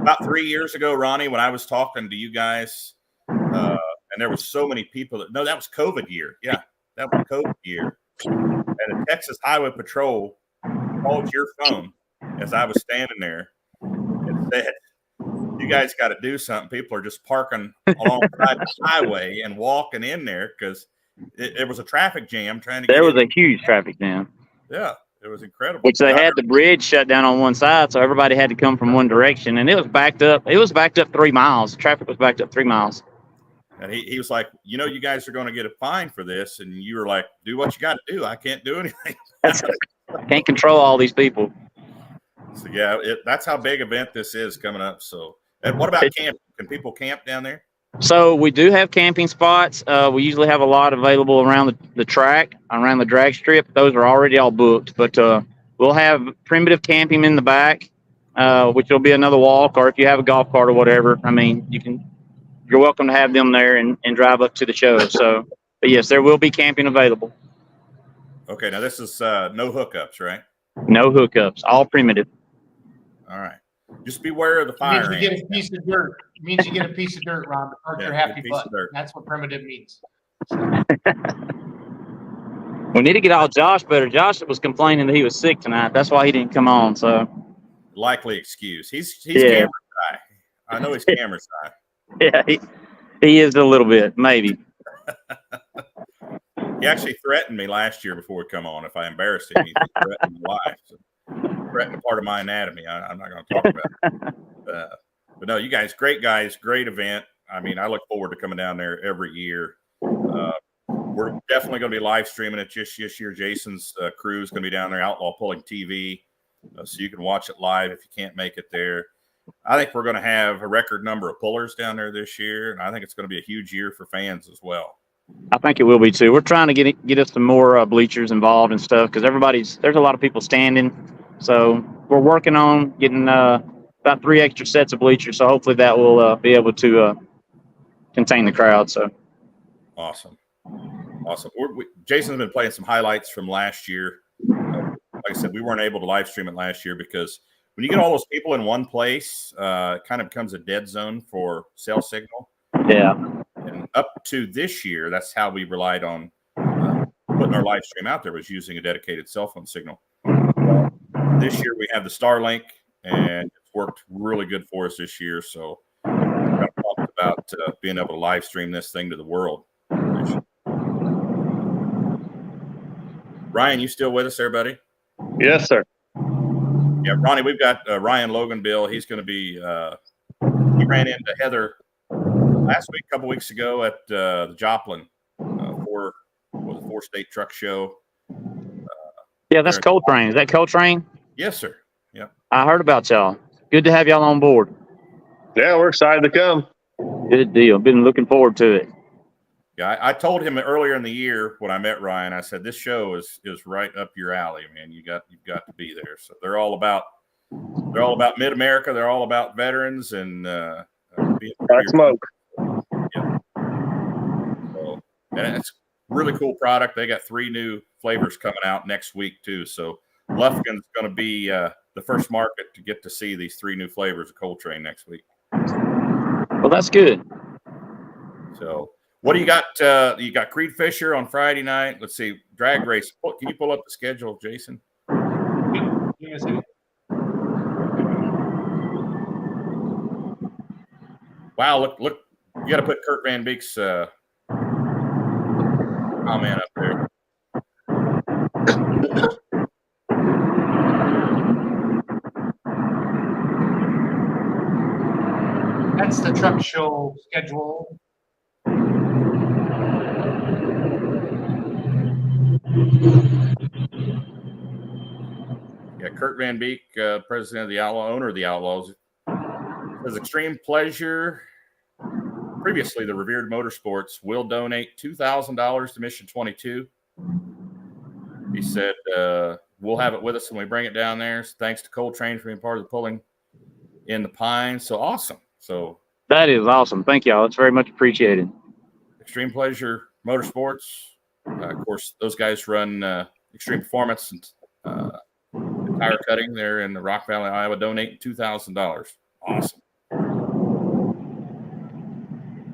Speaker 3: About 3 years ago, Ronnie, when I was talking to you guys, and there was so many people that was COVID year. Yeah, that was COVID year. And the Texas Highway Patrol called your phone as I was standing there and said, "You guys got to do something. People are just parking alongside the highway and walking in there because it was a traffic jam trying to get in."
Speaker 5: There was a huge traffic jam.
Speaker 3: Yeah, it was incredible.
Speaker 5: Which they had the bridge shut down on one side, so everybody had to come from one direction, and it was backed up. It was backed up 3 miles. Traffic was backed up 3 miles.
Speaker 3: And he was like, you guys are going to get a fine for this. And you were like, do what you got to do. I can't do anything.
Speaker 5: I can't control all these people.
Speaker 3: So, yeah, that's how big event this is coming up. So, and what about camping? Can people camp down there?
Speaker 5: So we do have camping spots. We usually have a lot available around the track, around the drag strip. Those are already all booked, but we'll have primitive camping in the back, which will be another walk, or if you have a golf cart or whatever, I mean, you're welcome to have them there and drive up to the show. So, but yes, there will be camping available.
Speaker 3: Okay, now this is no hookups, right?
Speaker 5: No hookups, all primitive.
Speaker 3: All right. Just beware of the fire.
Speaker 2: It means you get a piece of dirt. It means you get a piece of dirt, Ron, to park your happy butt. That's what primitive means.
Speaker 5: We need to get all Josh better. Josh was complaining that he was sick tonight. That's why he didn't come on. So
Speaker 3: likely excuse. He's camera shy. I know he's camera shy.
Speaker 5: Yeah, he is a little bit, maybe.
Speaker 3: He actually threatened me last year before we come on. If I embarrassed him, he threatened my life. So, threatened a part of my anatomy. I'm not going to talk about it. But no, you guys, great event. I mean, I look forward to coming down there every year. We're definitely going to be live streaming it this year. Jason's crew is going to be down there, Outlaw Pulling TV, so you can watch it live if you can't make it there. I think we're going to have a record number of pullers down there this year, and I think it's going to be a huge year for fans as well.
Speaker 5: I think it will be too. We're trying to get us some more bleachers involved and stuff because there's a lot of people standing. So we're working on getting about 3 extra sets of bleachers. So hopefully that will be able to contain the crowd. So
Speaker 3: awesome. Jason's been playing some highlights from last year. Like I said, we weren't able to live stream it last year because when you get all those people in one place, it kind of becomes a dead zone for cell signal.
Speaker 5: Yeah.
Speaker 3: And up to this year, that's how we relied on putting our live stream out there, was using a dedicated cell phone signal. This year we have the Starlink, and it's worked really good for us this year. So I'm pumped about being able to live stream this thing to the world. Ryan, you still with us there, buddy?
Speaker 4: Yes, sir.
Speaker 3: Yeah, Ronnie, we've got Ryan Loganbill. He's going to be he ran into Heather last week, a couple weeks ago at the Joplin 4-state truck show.
Speaker 5: Yeah, that's Coltrane. Is that Coltrane?
Speaker 3: Yes, sir. Yeah.
Speaker 5: I heard about y'all. Good to have y'all on board.
Speaker 4: Yeah, we're excited to come.
Speaker 5: Good deal. Been looking forward to it.
Speaker 3: Yeah, I told him earlier in the year when I met Ryan, I said, this show is right up your alley, man. You've got to be there. So they're all about Mid-America. They're all about veterans and being
Speaker 4: smoke.
Speaker 3: Yeah. So, and it's a really cool product. They got 3 new flavors coming out next week too. So Lufkin's going to be the first market to get to see these 3 new flavors of Coltrane next week.
Speaker 5: Well, that's good.
Speaker 3: So what do you got? You got Creed Fisher on Friday night. Let's see, drag race. Can you pull up the schedule, Jason?
Speaker 2: Yes,
Speaker 3: Wow, look! You got to put Kurt Van Beek's comment up there.
Speaker 2: That's the truck show schedule.
Speaker 3: Yeah, Kurt Van Beek, president of the Outlaw, owner of the Outlaws, says Extreme Pleasure, previously the Revered Motorsports, will donate $2,000 to Mission 22. He said, we'll have it with us when we bring it down there. So thanks to Coltrane for being part of the pulling in the Pines. So awesome. So
Speaker 5: that is awesome. Thank y'all. It's very much appreciated.
Speaker 3: Extreme Pleasure Motorsports. Of course, those guys run Extreme Performance and Tire Cutting there in the Rock Valley, Iowa, donating $2,000. Awesome.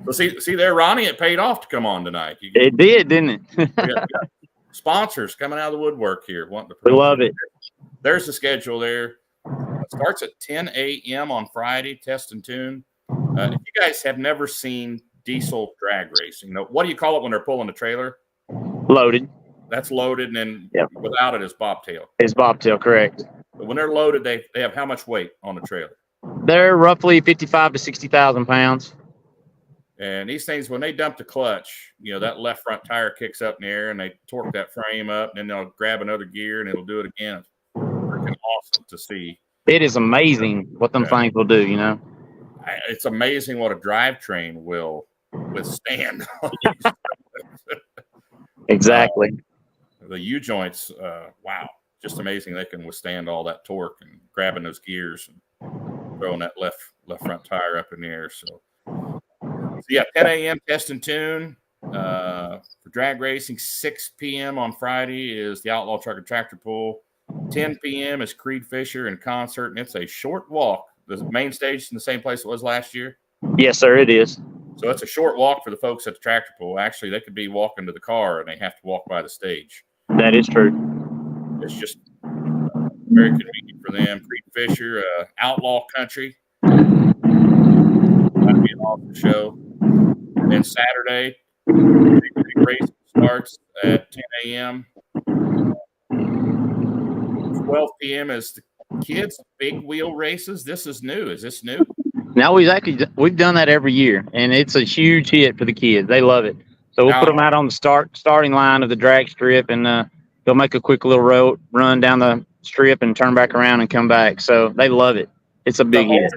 Speaker 3: So see there, Ronnie, it paid off to come on tonight.
Speaker 5: It did, didn't it?
Speaker 3: we got sponsors coming out of the woodwork here.
Speaker 5: We love it.
Speaker 3: There's the schedule there. It starts at 10 a.m. on Friday, test and tune. If you guys have never seen diesel drag racing, what do you call it when they're pulling the trailer?
Speaker 5: Loaded.
Speaker 3: That's loaded, and then without it is bobtail.
Speaker 5: It's bobtail, correct.
Speaker 3: But when they're loaded, they have how much weight on the trailer?
Speaker 5: They're roughly 55 to 60,000 pounds.
Speaker 3: And these things, when they dump the clutch, that left front tire kicks up in the air, and they torque that frame up, and then they'll grab another gear, and it'll do it again. It's freaking awesome to see.
Speaker 5: It is amazing what them things will do,
Speaker 3: It's amazing what a drivetrain will withstand.
Speaker 5: Exactly.
Speaker 3: The U-joints, wow, just amazing. They can withstand all that torque and grabbing those gears and throwing that left front tire up in the air. So 10 a.m. test and tune for drag racing. 6 p.m. on Friday is the Outlaw Truck and Tractor Pull. 10 p.m. is Creed Fisher in concert, and it's a short walk. The main stage is in the same place it was last year.
Speaker 5: Yes, sir, it is.
Speaker 3: So it's a short walk for the folks at the tractor pull. Actually, they could be walking to the car, and they have to walk by the stage.
Speaker 5: That is true.
Speaker 3: It's just very convenient for them. Creed Fisher, Outlaw Country. That'd be an awesome show. Then Saturday, the race starts at 10 a.m. 12 p.m. is the kids' big wheel races. This is new. Is this new?
Speaker 5: Now we've done that every year, and it's a huge hit for the kids. They love it. So we'll put them out on the starting line of the drag strip, and they'll make a quick little road run down the strip and turn back around and come back. So they love it. It's a big hit.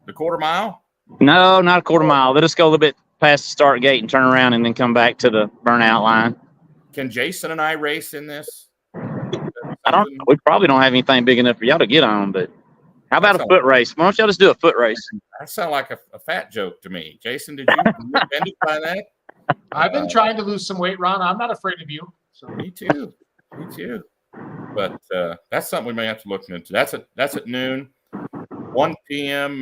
Speaker 3: The quarter mile?
Speaker 5: No, not a quarter mile. Let us go a little bit past the start gate and turn around and then come back to the burnout line.
Speaker 3: Can Jason and I race in this?
Speaker 5: We probably don't have anything big enough for y'all to get on, but how about a foot race? Why don't y'all just do a foot race?
Speaker 3: That sounds like a fat joke to me. Jason, did you get offended by that?
Speaker 2: I've been trying to lose some weight, Ron. I'm not afraid of you.
Speaker 3: So. Me too. But that's something we may have to look into. That's at noon. 1 p.m.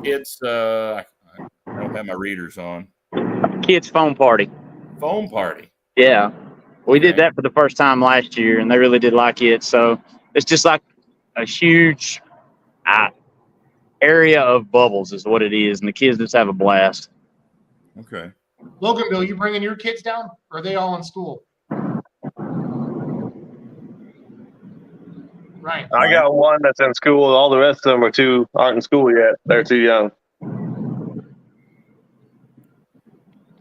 Speaker 3: Kids, I don't have my readers on.
Speaker 5: Kids foam party.
Speaker 3: Foam party.
Speaker 5: Yeah. We did that for the first time last year, and they really did like it. So it's just like a huge area of bubbles is what it is, and the kids just have a blast.
Speaker 3: Okay.
Speaker 2: Loganbill, you bringing your kids down, or are they all in school? Right.
Speaker 4: I got one that's in school. All the rest of them aren't in school yet. They're too young.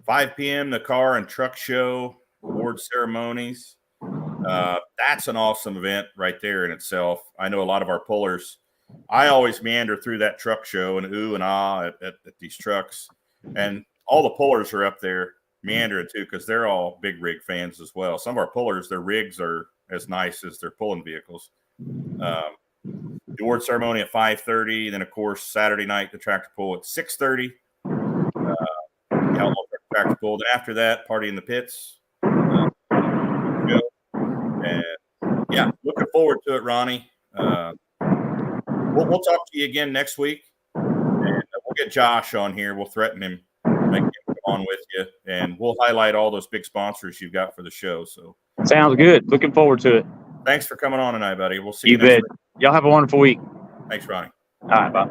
Speaker 3: 5 p.m. the car and truck show, award ceremonies. That's an awesome event right there in itself. I know a lot of our pullers. I always meander through that truck show and ooh and ah at these trucks. And all the pullers are up there meandering too, because they're all big rig fans as well. Some of our pullers, their rigs are as nice as their pulling vehicles. The award ceremony at 5:30. Then, of course, Saturday night, the tractor pull at 6:30. The Outlaw tractor pull. Then after that, party in the pits. And yeah, looking forward to it, Ronnie. We'll talk to you again next week, and we'll get Josh on here. We'll threaten him, make him come on with you, and we'll highlight all those big sponsors you've got for the show. So
Speaker 5: sounds good. Looking forward to it.
Speaker 3: Thanks for coming on tonight, buddy. We'll see you
Speaker 5: next
Speaker 3: week.
Speaker 5: Y'all have a wonderful week.
Speaker 3: Thanks, Ronnie.
Speaker 5: All right, bye.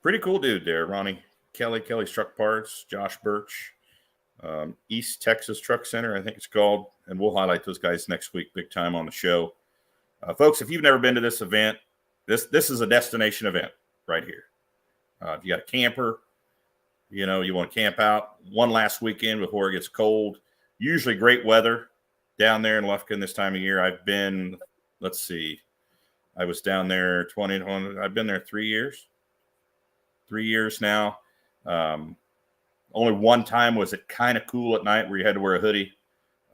Speaker 3: Pretty cool dude there, Ronnie Kelly, Kelly's Truck Parts, Josh Birch, East Texas Truck Center, I think it's called, and we'll highlight those guys next week, big time on the show. Folks, if you've never been to this event, this is a destination event right here. If you got a camper, you want to camp out one last weekend before it gets cold. Usually great weather down there in Lufkin this time of year. I've been, I was down there I've been there 3 years. 3 years now. Only one time was it kind of cool at night where you had to wear a hoodie.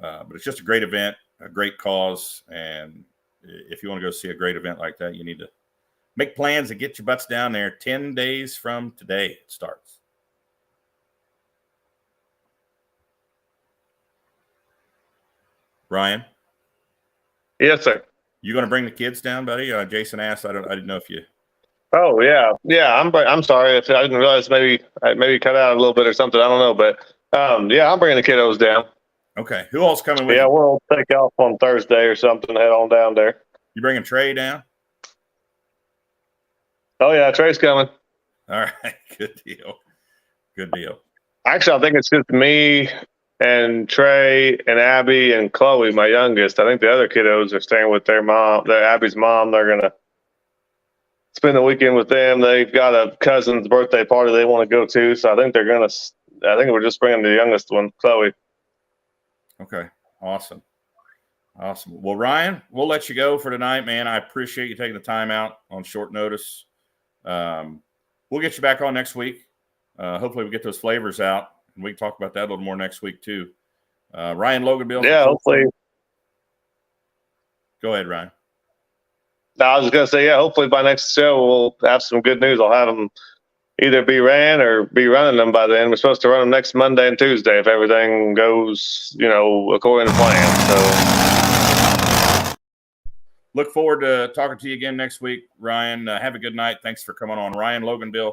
Speaker 3: But it's just a great event, a great cause. And if you want to go see a great event like that, you need to make plans and get your butts down there. 10 days from today it starts. Ryan?
Speaker 4: Yes, sir.
Speaker 3: You going to bring the kids down, buddy? Jason asked. I didn't know if you.
Speaker 4: Oh yeah, yeah. I'm sorry if I didn't realize maybe cut out a little bit or something. I don't know, but yeah, I'm bringing the kiddos down.
Speaker 3: Okay. Who else coming with
Speaker 4: Yeah,
Speaker 3: you?
Speaker 4: we'll take off on Thursday or something. Head on down there.
Speaker 3: You bringing Trey down?
Speaker 4: Oh yeah, Trey's coming.
Speaker 3: All right. Good deal. Good deal.
Speaker 4: Actually, I think it's just me and Trey and Abby and Chloe, my youngest. I think the other kiddos are staying with their mom. They're Abby's mom. They're gonna spend the weekend with them. They've got a cousin's birthday party they want to go to, so I think we're just bringing the youngest one, Chloe.
Speaker 3: Okay. Awesome. Well, Ryan, we'll let you go for tonight, man. I appreciate you taking the time out on short notice. We'll get you back on next week. Hopefully we get those flavors out, and we can talk about that a little more next week too. Ryan Loganbill.
Speaker 4: Yeah, hopefully.
Speaker 3: Go ahead, Ryan.
Speaker 4: No, I was just gonna say, yeah, hopefully by next show we'll have some good news. I'll have them either be ran or be running them by then. We're supposed to run them next Monday and Tuesday if everything goes, according to plan. So
Speaker 3: look forward to talking to you again next week, Ryan. Have a good night. Thanks for coming on. Ryan Loganbill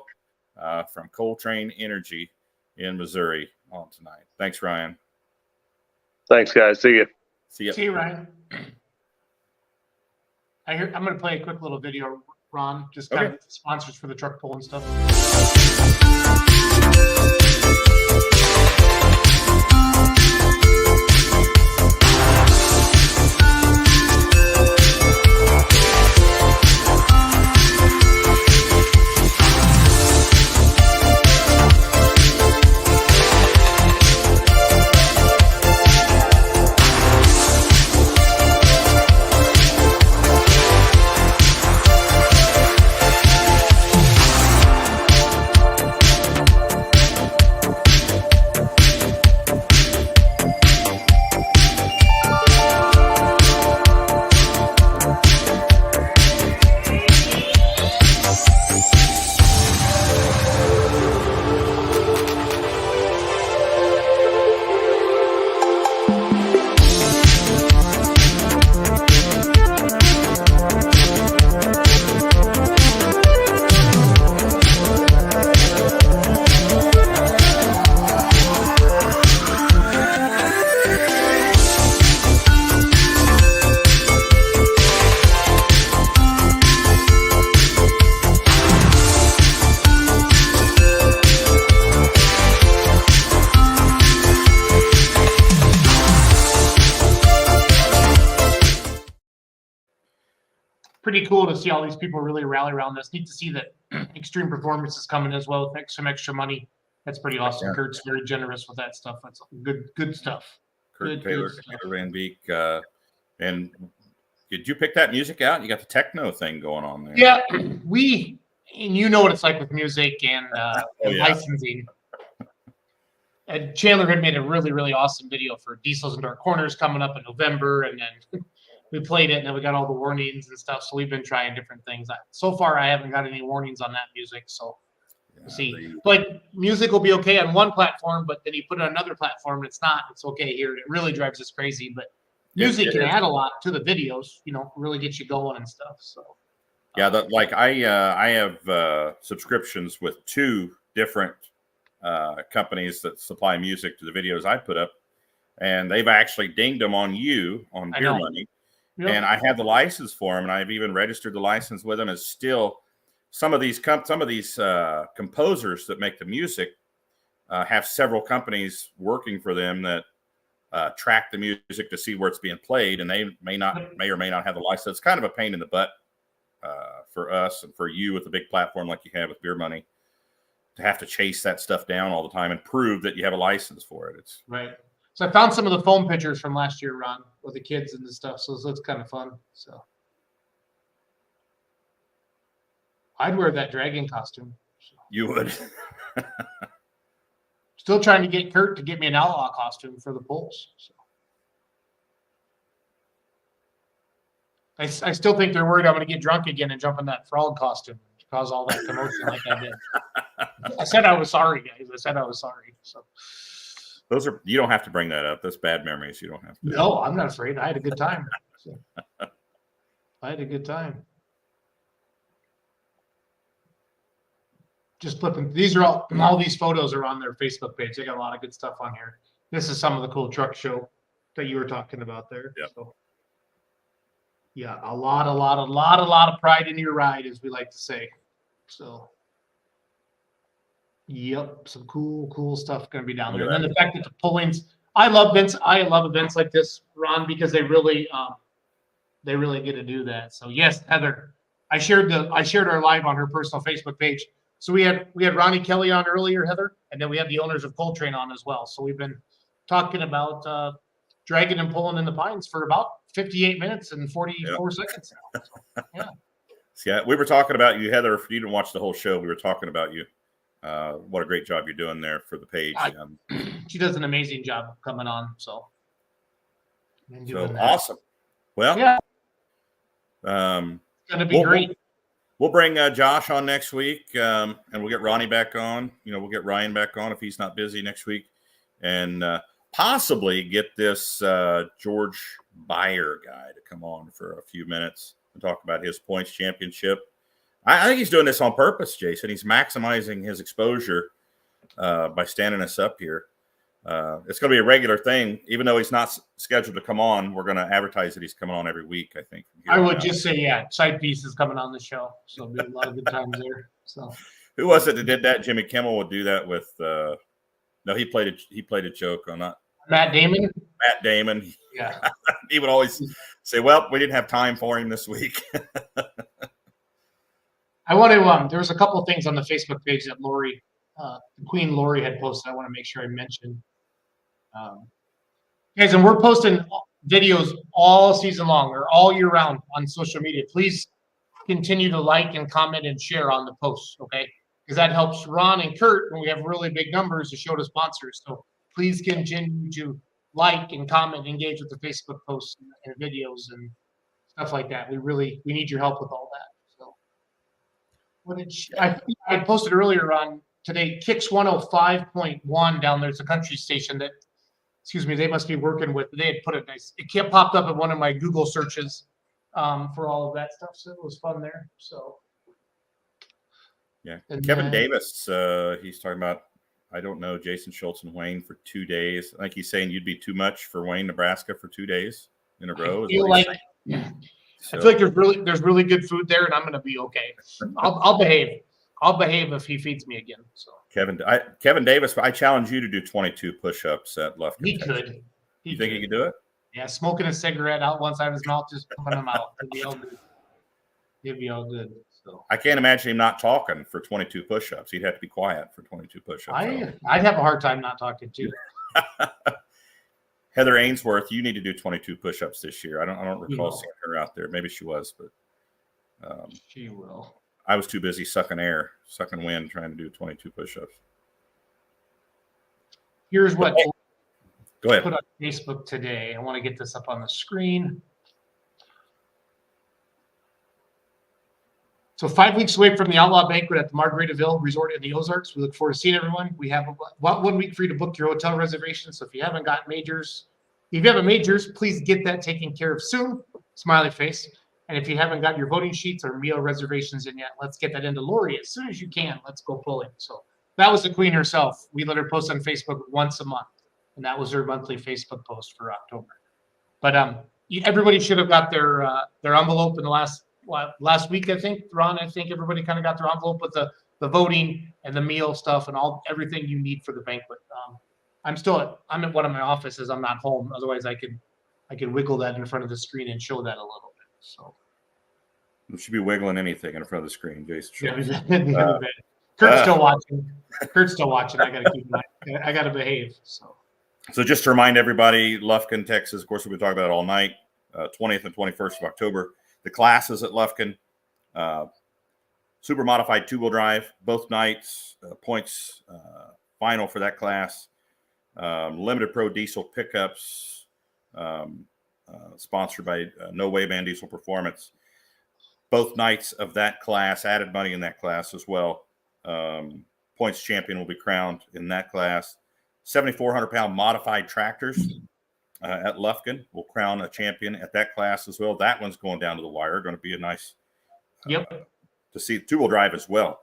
Speaker 3: from Coltrane Energy in Missouri on tonight. Thanks, Ryan.
Speaker 4: Thanks, guys. See you.
Speaker 3: See you.
Speaker 2: See you, Ryan. I'm going to play a quick little video, Ron, just kind of sponsors for the truck pull and stuff. Pretty cool to see all these people really rally around this. Neat to see that Extreme Performance is coming as well with some extra money. That's pretty awesome. Yeah. Kurt's very generous with that stuff. That's good stuff.
Speaker 3: Kurt Taylor, Taylor Van Beek. And did you pick that music out? You got the techno thing going on there.
Speaker 2: Yeah, and you know what it's like with music and licensing. And Chandler had made a really, really awesome video for Diesels and Dark Corners coming up in November, and then we played it, and then we got all the warnings and stuff. So we've been trying different things. So far, I haven't got any warnings on that music. So we'll see. But music will be okay on one platform, but then you put it on another platform, and it's not. It's okay here. It really drives us crazy. But music can add a lot to the videos. Really get you going and stuff. So
Speaker 3: yeah, I have subscriptions with 2 different companies that supply music to the videos I put up, and they've actually dinged them on Beer Money. Yep. And I have the license for them, and I've even registered the license with them. Is still some of these composers that make the music have several companies working for them that track the music to see where it's being played, and they may or may not have the license. It's kind of a pain in the butt for us and for you with a big platform like you have with Beer Money to have to chase that stuff down all the time and prove that you have a license for it. It's
Speaker 2: right. So I found some of the foam pictures from last year, Ron, with the kids and the stuff. So it's kind of fun. So I'd wear that dragon costume. So.
Speaker 3: You would.
Speaker 2: Still trying to get Kurt to get me an outlaw costume for the polls. So. I still think they're worried I'm going to get drunk again and jump in that frog costume, cause all that commotion like I did. I said I was sorry, guys. I said I was sorry. So
Speaker 3: you don't have to bring that up. That's bad memories. You don't have to.
Speaker 2: No, I'm not afraid. I had a good time. So, I had a good time. Just flipping. These are all these photos are on their Facebook page. They got a lot of good stuff on here. This is some of the cool truck show that you were talking about there.
Speaker 3: Yep.
Speaker 2: So, yeah, a lot of pride in your ride, as we like to say. So, yep, some cool stuff going to be down there. And then the fact that the pullings, I love events like this, Ron, because they really get to do that. So yes, Heather, I shared our live on her personal Facebook page. So we had Ronnie Kelly on earlier, Heather, and then we had the owners of Coltrane on as well. So we've been talking about dragging and pulling in the pines for about 58 minutes and 44 seconds now. So, yeah.
Speaker 3: Yeah, we were talking about you, Heather. If you didn't watch the whole show, we were talking about you. What a great job you're doing there for the page.
Speaker 2: She does an amazing job coming on. So
Speaker 3: awesome. Well,
Speaker 2: yeah, it's going to be great.
Speaker 3: We'll bring Josh on next week, and we'll get Ronnie back on. We'll get Ryan back on if he's not busy next week, and possibly get this George Beyer guy to come on for a few minutes and talk about his points championship. I think he's doing this on purpose, Jason. He's maximizing his exposure by standing us up here. It's going to be a regular thing. Even though he's not scheduled to come on, we're going to advertise that he's coming on every week, I think.
Speaker 2: I would just say, yeah, Side Piece is coming on the show. So there'll be a lot of good times there. So
Speaker 3: who was it that did that? Jimmy Kimmel would do that with no, he played a joke on that.
Speaker 2: Matt Damon?
Speaker 3: Matt Damon.
Speaker 2: Yeah.
Speaker 3: He would always say, well, we didn't have time for him this week.
Speaker 2: I want to there was a couple of things on the Facebook page that Lori, Queen Lori had posted. I want to make sure I mention. Guys, and we're posting videos all season long or all year round on social media. Please continue to like and comment and share on the posts, okay? Because that helps Ron and Kurt when we have really big numbers to show to sponsors. So please continue to like and comment, engage with the Facebook posts and videos and stuff like that. We need your help with all that. So what did I posted earlier on today, Kicks 105.1 down there. It's a country station that, they must be working with. They had put it nice. It popped up in one of my Google searches for all of that stuff. So it was fun there. So
Speaker 3: yeah, and Kevin Davis, he's talking about, I don't know, Jason Schultz and Wayne for 2 days. I think he's saying you'd be too much for Wayne, Nebraska for 2 days in a row.
Speaker 2: I feel like there's really good food there, and I'm going to be okay. I'll behave. I'll behave if he feeds me again. So
Speaker 3: Kevin Davis, I challenge you to do 22 push-ups at Lufkin.
Speaker 2: He could.
Speaker 3: You think he could do it?
Speaker 2: Yeah, smoking a cigarette out one side of his mouth, just pumping them out. It'd be all good. It'd be all good. So
Speaker 3: I can't imagine him not talking for 22 push-ups. He'd have to be quiet for 22 push-ups.
Speaker 2: I'd have a hard time not talking too.
Speaker 3: Heather Ainsworth, you need to do 22 push-ups this year. I don't recall seeing her out there. Maybe she was, but
Speaker 2: she will.
Speaker 3: I was too busy sucking wind, trying to do 22 push-ups.
Speaker 2: Here's what
Speaker 3: Go ahead.
Speaker 2: I put on Facebook today. I want to get this up on the screen. So 5 weeks away from the Outlaw Banquet at the Margaritaville Resort in the Ozarks. We look forward to seeing everyone. We have 1 week for you to book your hotel reservation. So if you haven't got majors, please get that taken care of soon. Smiley face. And if you haven't got your voting sheets or meal reservations in yet, let's get that into Lori as soon as you can. Let's go pulling. So that was the Queen herself. We let her post on Facebook once a month, and that was her monthly Facebook post for October. But everybody should have got their envelope in the last week. I think, Ron. I think everybody kind of got their envelope with the voting and the meal stuff and everything you need for the banquet. I'm at one of my offices. I'm not home. Otherwise, I could wiggle that in front of the screen and show that a little bit. So
Speaker 3: you should be wiggling anything in front of the screen, Jason.
Speaker 2: Yeah, Kurt's still watching. I gotta behave. So
Speaker 3: just to remind everybody, Lufkin, Texas. Of course, we've been talking about it all night. 20th and 21st of October. The classes at Lufkin. Super modified 2-wheel drive, both nights. Points final for that class. Limited Pro diesel pickups. sponsored by No Way Van Diesel Performance. Both nights of that class, added money in that class as well. Points champion will be crowned in that class. 7,400-pound modified tractors at Lufkin will crown a champion at that class as well. That one's going down to the wire. Going to be a nice to see. Two-wheel drive as well.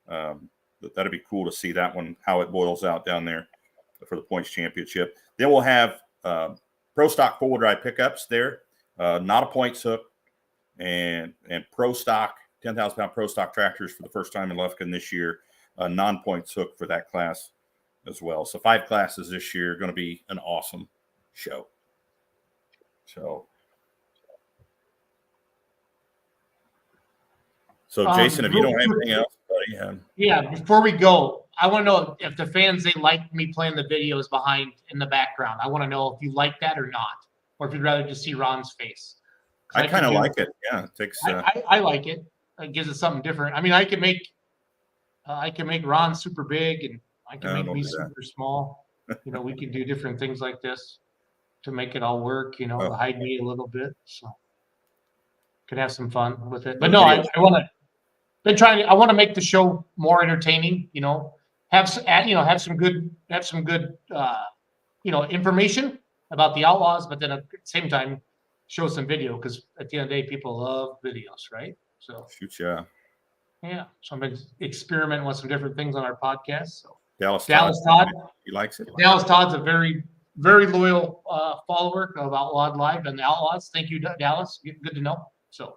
Speaker 3: That'd be cool to see that one, how it boils out down there for the points championship. Then we'll have pro stock four-wheel drive pickups there, not a points hook, and pro stock 10,000-pound pro stock tractors for the first time in Lufkin this year, non-points hook for that class as well. So 5 classes this year, going to be an awesome show. So Jason, if you don't have anything else, buddy,
Speaker 2: yeah. Before we go, I want to know if the fans, they like me playing the videos behind in the background. I want to know if you like that or not, or if you'd rather just see Ron's face.
Speaker 3: I kind of like it. Yeah, it takes.
Speaker 2: I like it. It gives it something different. I mean, I can make Ron super big, and I can make me super small. You know, we can do different things like this to make it all work. You know, hide me a little bit, so could have some fun with it. But no, I want to. I want to make the show more entertaining. You know, have some good information about the Outlaws, but then at the same time show some video, because at the end of the day, people love videos, right? So
Speaker 3: shoot, yeah.
Speaker 2: So I've been experimenting with some different things on our podcast. So
Speaker 3: Dallas
Speaker 2: Todd,
Speaker 3: he likes it.
Speaker 2: Dallas Todd's a very, very loyal follower of Outlawed Live and the Outlaws. Thank you, Dallas. Good to know. So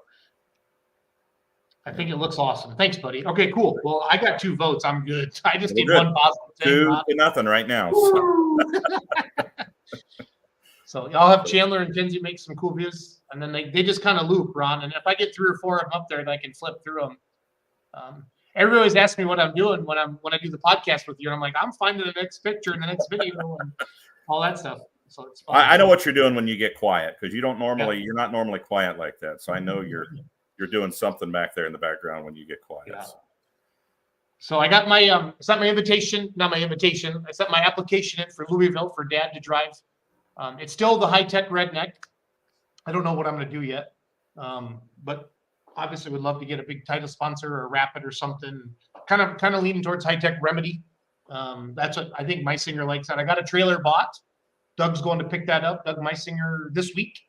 Speaker 2: I think it looks awesome. Thanks, buddy. Okay, cool. Well, I got 2 votes. I'm good. I just need one positive thing.
Speaker 3: 2-0 right now.
Speaker 2: So I'll have Chandler and Kenzie make some cool views, and then they just kind of loop, Ron. And if I get 3 or 4 of them up there, then I can flip through them. Everybody always asks me what I'm doing when I do the podcast with you, and I'm like, I'm finding the next picture and the next video and all that stuff. So it's fun.
Speaker 3: I know what you're doing when you get quiet, because you're not normally quiet like that. So I know you're doing something back there in the background when you get quiet.
Speaker 2: Yeah. So I got my sent my invitation, not my invitation. I sent my application in for Louisville for Dad to drive. It's still the high-tech redneck. I don't know what I'm going to do yet, but obviously would love to get a big title sponsor or a Rapid or something. Kind of leaning towards high-tech Remedy. That's what I think Meisinger likes. That I got a trailer bought. Doug's going to pick that up, Doug Meisinger, this week,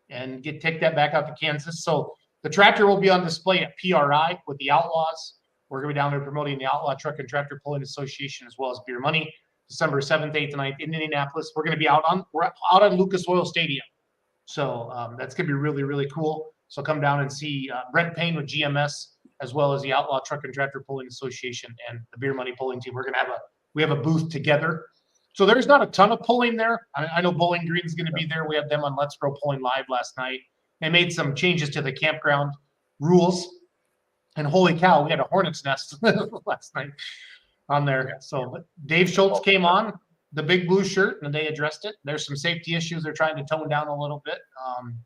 Speaker 2: and take that back out to Kansas. So the tractor will be on display at PRI with the Outlaws. We're going to be down there promoting the Outlaw Truck and Tractor Pulling Association, as well as Beer Money. December 7th, 8th, and 9th in Indianapolis. We're going to be out on Lucas Oil Stadium. So that's going to be really, really cool. So come down and see Brent Payne with GMS, as well as the Outlaw Truck and Tractor Pulling Association and the Beer Money Pulling Team. We have a booth together. So there's not a ton of pulling there. I know Bowling Green's going to be there. We had them on Let's Grow Pulling Live last night. They made some changes to the campground rules. And holy cow, we had a hornet's nest last night on there. So Dave Schultz came on, the big blue shirt, and they addressed it. There's some safety issues they're trying to tone down a little bit.
Speaker 3: I'm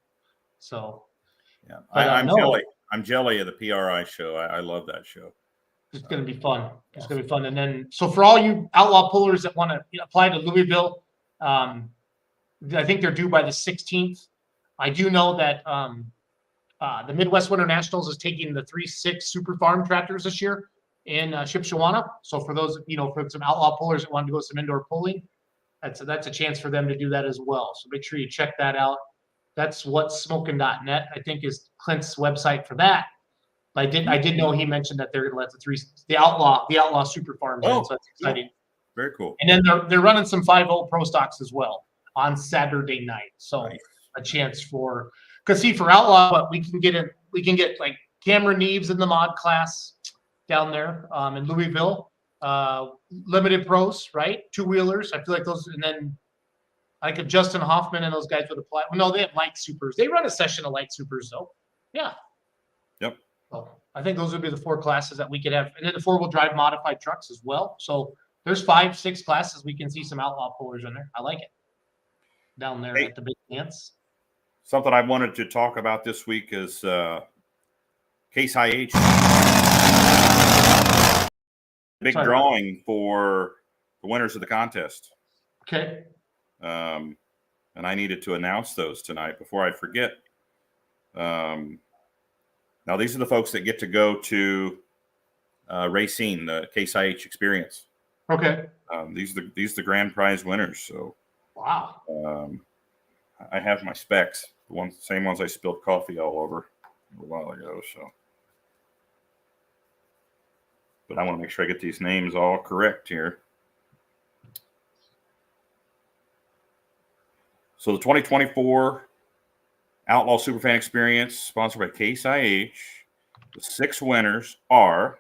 Speaker 3: jelly of the PRI show. I love that show.
Speaker 2: It's going to be fun. It's going to be fun. And then, so for all you Outlaw pullers that want to apply to Louisville, I think they're due by the 16th. I do know that the Midwest Winter Nationals is taking the 3.6 Super Farm tractors this year in Shipshewana. So for those, for some Outlaw pullers that want to go some indoor pulling, that's a chance for them to do that as well. So make sure you check that out. That's whatsmoking.net, I think, is Clint's website for that. I did know he mentioned that they're going to let the Outlaw Super Farms in, so that's exciting.
Speaker 3: Yeah. Very cool.
Speaker 2: And then they're running some 5.0 Pro Stocks as well on Saturday night. So nice. A chance for Outlaw, but we can get like Cameron Neves in the mod class down there in Louisville. Limited pros, right? 2-wheelers. I feel like those, and then like if Justin Hoffman and those guys would apply. Well, no, they have light supers. They run a session of light supers though. Yeah.
Speaker 3: Yep.
Speaker 2: Well, I think those would be the 4 classes that we could have, and then the 4-wheel drive modified trucks as well. So there's 5-6 classes we can see some Outlaw pullers in there. I like it down there at the big dance.
Speaker 3: Something I wanted to talk about this week is Case IH. Big drawing for the winners of the contest.
Speaker 2: Okay.
Speaker 3: and I needed to announce those tonight before I forget. Now, these are the folks that get to go to Racine, the Case IH experience.
Speaker 2: Okay.
Speaker 3: These are the grand prize winners. So,
Speaker 2: wow.
Speaker 3: I have my specs, the same ones I spilled coffee all over a while ago. So, but I want to make sure I get these names all correct here. So, the 2024 Outlaw Superfan Experience, sponsored by Case IH. The 6 winners are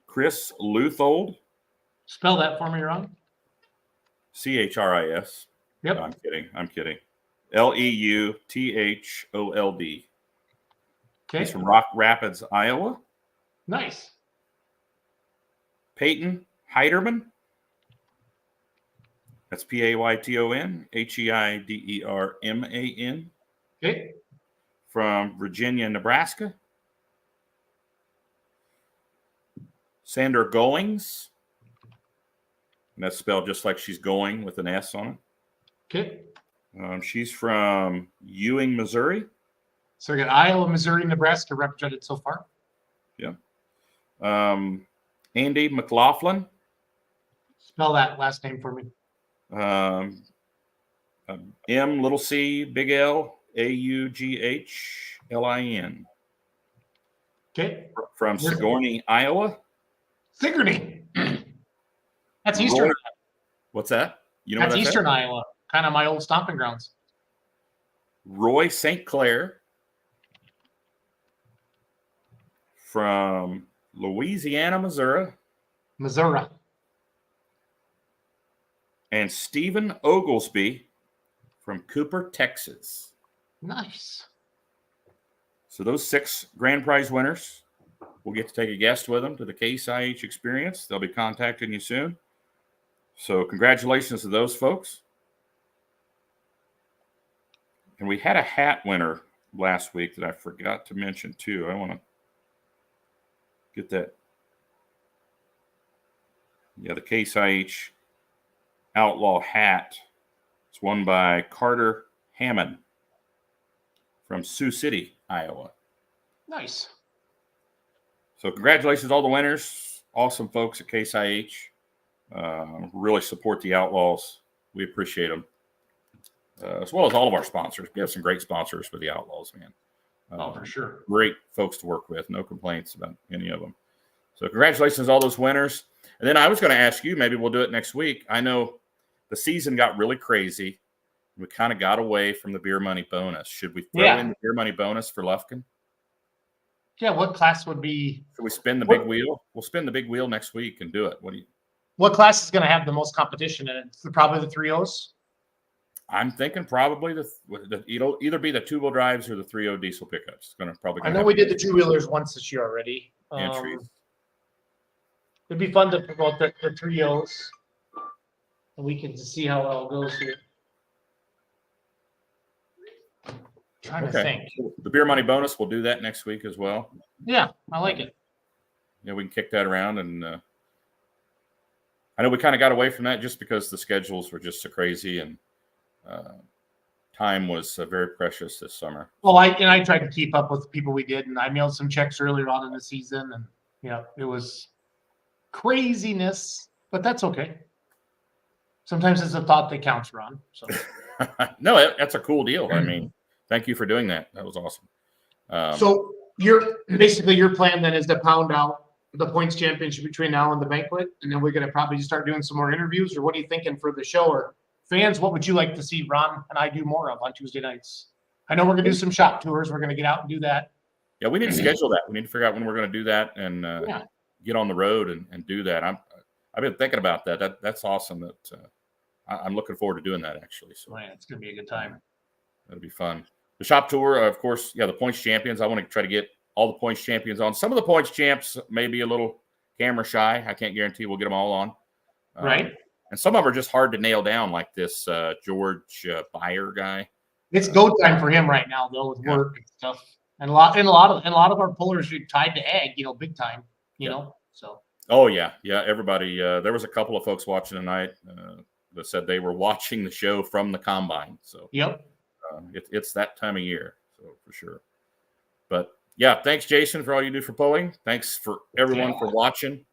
Speaker 3: Chris Luthold.
Speaker 2: Spell that for me, Ron.
Speaker 3: Chris.
Speaker 2: Yep.
Speaker 3: No, I'm kidding. Leuthold.
Speaker 2: Okay.
Speaker 3: He's from Rock Rapids, Iowa.
Speaker 2: Nice.
Speaker 3: Peyton Heiderman. That's Payton Heiderman.
Speaker 2: Okay.
Speaker 3: From Virginia, Nebraska. Sandra Goings. And that's spelled just like she's going with an S on it.
Speaker 2: Okay.
Speaker 3: She's from Ewing, Missouri.
Speaker 2: So we got Iowa, Missouri, Nebraska represented so far.
Speaker 3: Yeah. Andy McLaughlin.
Speaker 2: Spell that last name for me.
Speaker 3: M little C big L AUGHLIN.
Speaker 2: Okay.
Speaker 3: From Sigourney, Iowa.
Speaker 2: Sigourney. That's Eastern.
Speaker 3: What's that? You know
Speaker 2: that's
Speaker 3: what
Speaker 2: Eastern Iowa. Kind of my old stomping grounds.
Speaker 3: Roy St. Clair. From Louisiana, Missouri. And Stephen Oglesby from Cooper, Texas.
Speaker 2: Nice.
Speaker 3: So those 6 grand prize winners, we'll get to take a guest with them to the Case IH experience. They'll be contacting you soon. So congratulations to those folks. And we had a hat winner last week that I forgot to mention too. I want to get that. Yeah, the Case IH Outlaw hat. It's won by Carter Hammond from Sioux City, Iowa.
Speaker 2: Nice.
Speaker 3: So congratulations to all the winners. Awesome folks at Case IH. Really support the Outlaws. We appreciate them. As well as all of our sponsors. We have some great sponsors for the Outlaws, man.
Speaker 2: For sure.
Speaker 3: Great folks to work with. No complaints about any of them. So congratulations to all those winners. And then I was going to ask you, maybe we'll do it next week. I know the season got really crazy. We kind of got away from the beer money bonus. Should we throw in the beer money bonus for Lufkin?
Speaker 2: Yeah, what class would be?
Speaker 3: Should we spin the big wheel? We'll spin the big wheel next week and do it.
Speaker 2: What class is going to have the most competition in it? It's probably the 3.0s.
Speaker 3: I'm thinking probably it'll either be the 2-wheel drives or the 3.0 diesel pickups. It's going to probably.
Speaker 2: I know we did the 2-wheelers once this year already.
Speaker 3: Entries.
Speaker 2: It'd be fun to promote the 3.0s, and we can see how it all goes here. Trying to think.
Speaker 3: The beer money bonus, we'll do that next week as well.
Speaker 2: Yeah, I like it.
Speaker 3: Yeah, we can kick that around, and I know we kind of got away from that just because the schedules were just so crazy, and time was very precious this summer.
Speaker 2: Well, I tried to keep up with the people we did, and I mailed some checks earlier on in the season, and it was craziness, but that's okay. Sometimes it's a thought that counts, Ron. So
Speaker 3: no, that's a cool deal. I mean, thank you for doing that. That was awesome.
Speaker 2: So your plan then is to pound out the points championship between now and the banquet, and then we're going to probably just start doing some more interviews, or what are you thinking for the show? Or fans, what would you like to see Ron and I do more of on Tuesday nights? I know we're going to do some shop tours. We're going to get out and do that.
Speaker 3: Yeah, we need to schedule that. We need to figure out when we're going to do that and get on the road and do that. I've been thinking about that. That's awesome. That I'm looking forward to doing that actually. So
Speaker 2: it's going to be a good time.
Speaker 3: That'll be fun. The shop tour, of course. Yeah, the points champions. I want to try to get all the points champions on. Some of the points champs may be a little camera shy. I can't guarantee we'll get them all on.
Speaker 2: Right.
Speaker 3: And some of them are just hard to nail down, like this George Beyer guy.
Speaker 2: It's go time for him right now, though, with work and stuff. And a lot of our pullers are tied to ag, big time, you know. So.
Speaker 3: Oh yeah, everybody. There was a couple of folks watching tonight. that said they were watching the show from the combine. So
Speaker 2: Yep.
Speaker 3: It's that time of year, so for sure. But yeah, thanks, Jason, for all you do for pulling. Thanks for everyone for watching.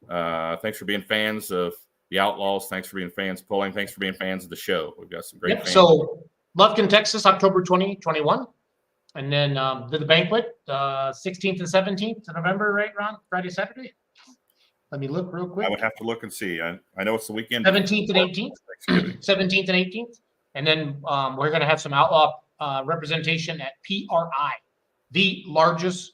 Speaker 3: Thanks for being fans of the Outlaws. Thanks for being fans of pulling. Thanks for being fans of the show. We've got some great fans.
Speaker 2: So Lufkin, Texas, October 2021. And then the banquet, 16th and 17th of November, right, Ron? Friday, Saturday? Let me look real quick.
Speaker 3: I would have to look and see. I know it's the weekend.
Speaker 2: 17th and 18th. 17th and 18th. And then we're going to have some Outlaw representation at PRI, the largest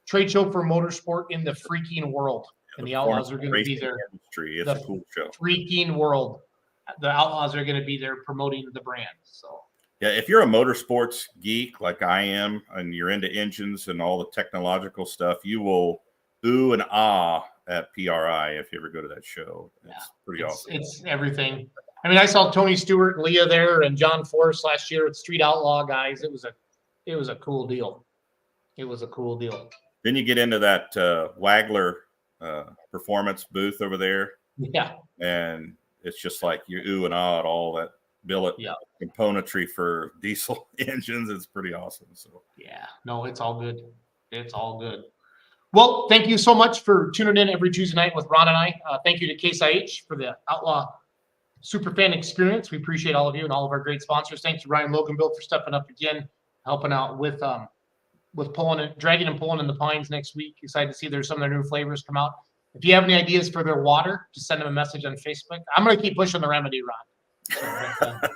Speaker 2: trade show for motorsport in the freaking world. And the Outlaws are going to be there.
Speaker 3: It's a cool show.
Speaker 2: Freaking world. The Outlaws are going to be there promoting the brand. So.
Speaker 3: Yeah, if you're a motorsports geek like I am, and you're into engines and all the technological stuff, you will ooh and ah at PRI if you ever go to that show. It's pretty awesome. It's
Speaker 2: everything. I mean, I saw Tony Stewart and Leah there, and John Forrest last year with Street Outlaw guys. It was a cool deal. It was a cool deal.
Speaker 3: Then you get into that Wagler performance booth over there.
Speaker 2: Yeah,
Speaker 3: and it's just like you ooh and ah at all that billet componentry for diesel engines. It's pretty awesome. So
Speaker 2: yeah, no, it's all good. It's all good. Well, thank you so much for tuning in every Tuesday night with Ron and I. Thank you to Case IH for the Outlaw Superfan experience. We appreciate all of you and all of our great sponsors. Thanks to Ryan Loganbill for stepping up again, helping out with pulling it, dragging and pulling in the pines next week. Excited to see there's some of their new flavors come out. If you have any ideas for their water, just send them a message on Facebook. I'm going to keep pushing the remedy, Ron.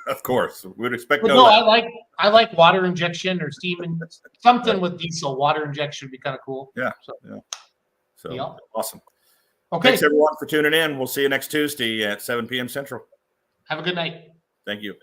Speaker 3: Of course, we'd expect.
Speaker 2: But no, I like water injection or steam and something with diesel. Water injection would be kind of cool.
Speaker 3: Yeah. So
Speaker 2: yeah.
Speaker 3: Awesome.
Speaker 2: Okay.
Speaker 3: Thanks everyone for tuning in. We'll see you next Tuesday at 7 p.m. Central.
Speaker 2: Have a good night.
Speaker 3: Thank you.